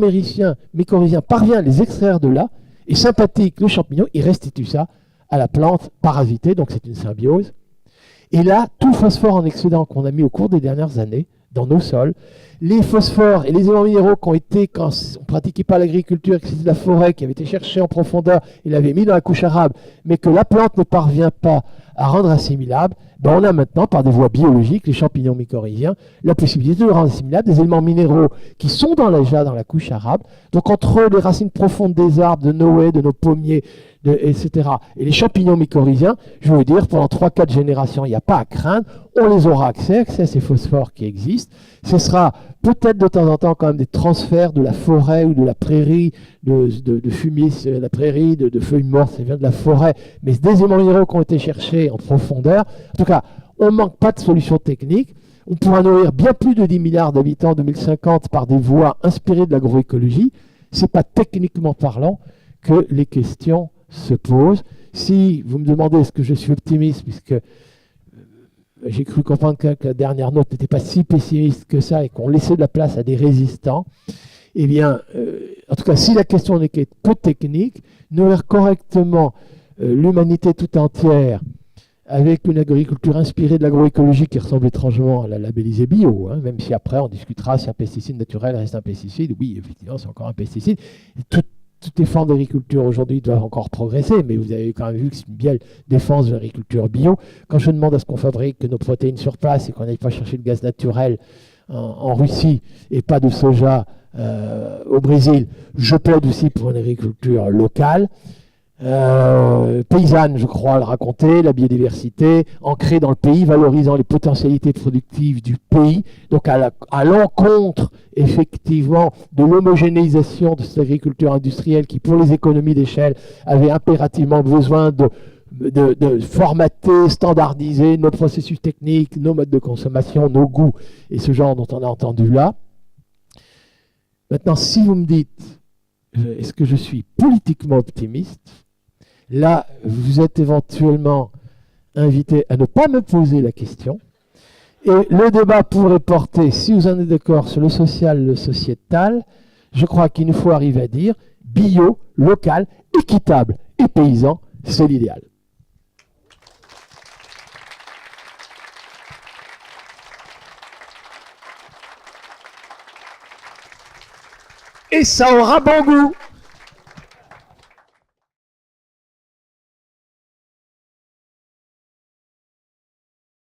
mycorhiziens parviennent à les extraire de là, et sympathique, le champignon, il restitue ça à la plante parasitée, donc c'est une symbiose. Et là, tout le phosphore en excédent qu'on a mis au cours des dernières années dans nos sols, les phosphores et les éléments minéraux qui ont été, quand on ne pratiquait pas l'agriculture, que c'était de la forêt, qui avait été cherché en profondeur, il l'avait mis dans la couche arable, mais que la plante ne parvient pas à rendre assimilable, ben on a maintenant, par des voies biologiques, les champignons mycorhiziens, la possibilité de rendre assimilables des éléments minéraux qui sont déjà dans la couche arable. Donc entre les racines profondes des arbres, de nos haies, de nos pommiers, etc., et les champignons mycorhiziens, je veux dire, pendant 3-4 générations, il n'y a pas à craindre, on les aura accès à ces phosphores qui existent. Ce sera peut-être de temps en temps quand même des transferts de la forêt ou de la prairie, de fumier, de la prairie, de feuilles mortes, ça vient de la forêt, mais des éléments minéraux qui ont été cherchés en profondeur. En tout cas, on ne manque pas de solutions techniques. On pourra nourrir bien plus de 10 milliards d'habitants en 2050 par des voies inspirées de l'agroécologie. Ce n'est pas techniquement parlant que les questions se posent. Si vous me demandez est-ce que je suis optimiste, puisque j'ai cru comprendre que la dernière note n'était pas si pessimiste que ça et qu'on laissait de la place à des résistants, eh bien, en tout cas, si la question n'est que peu technique, nourrir correctement l'humanité tout entière avec une agriculture inspirée de l'agroécologie qui ressemble étrangement à la labellisée bio, hein, même si après on discutera si un pesticide naturel reste un pesticide. Oui, effectivement, c'est encore un pesticide. Et toutes les formes d'agriculture aujourd'hui doivent encore progresser, mais vous avez quand même vu que c'est une belle défense de l'agriculture bio. Quand je demande à ce qu'on fabrique nos protéines sur place et qu'on n'aille pas chercher le gaz naturel en Russie et pas de soja au Brésil, je plaide aussi pour une agriculture locale. Paysanne, je crois le raconter, la biodiversité, ancrée dans le pays, valorisant les potentialités productives du pays, donc à l'encontre, effectivement, de l'homogénéisation de cette agriculture industrielle qui, pour les économies d'échelle, avait impérativement besoin de formater, standardiser nos processus techniques, nos modes de consommation, nos goûts, et ce genre dont on a entendu là. Maintenant, si vous me dites, est-ce que je suis politiquement optimiste ? Là, vous êtes éventuellement invité à ne pas me poser la question. Et le débat pourrait porter, si vous en êtes d'accord, sur le social, le sociétal. Je crois qu'il nous faut arriver à dire bio, local, équitable et paysan, c'est l'idéal. Et ça aura bon goût.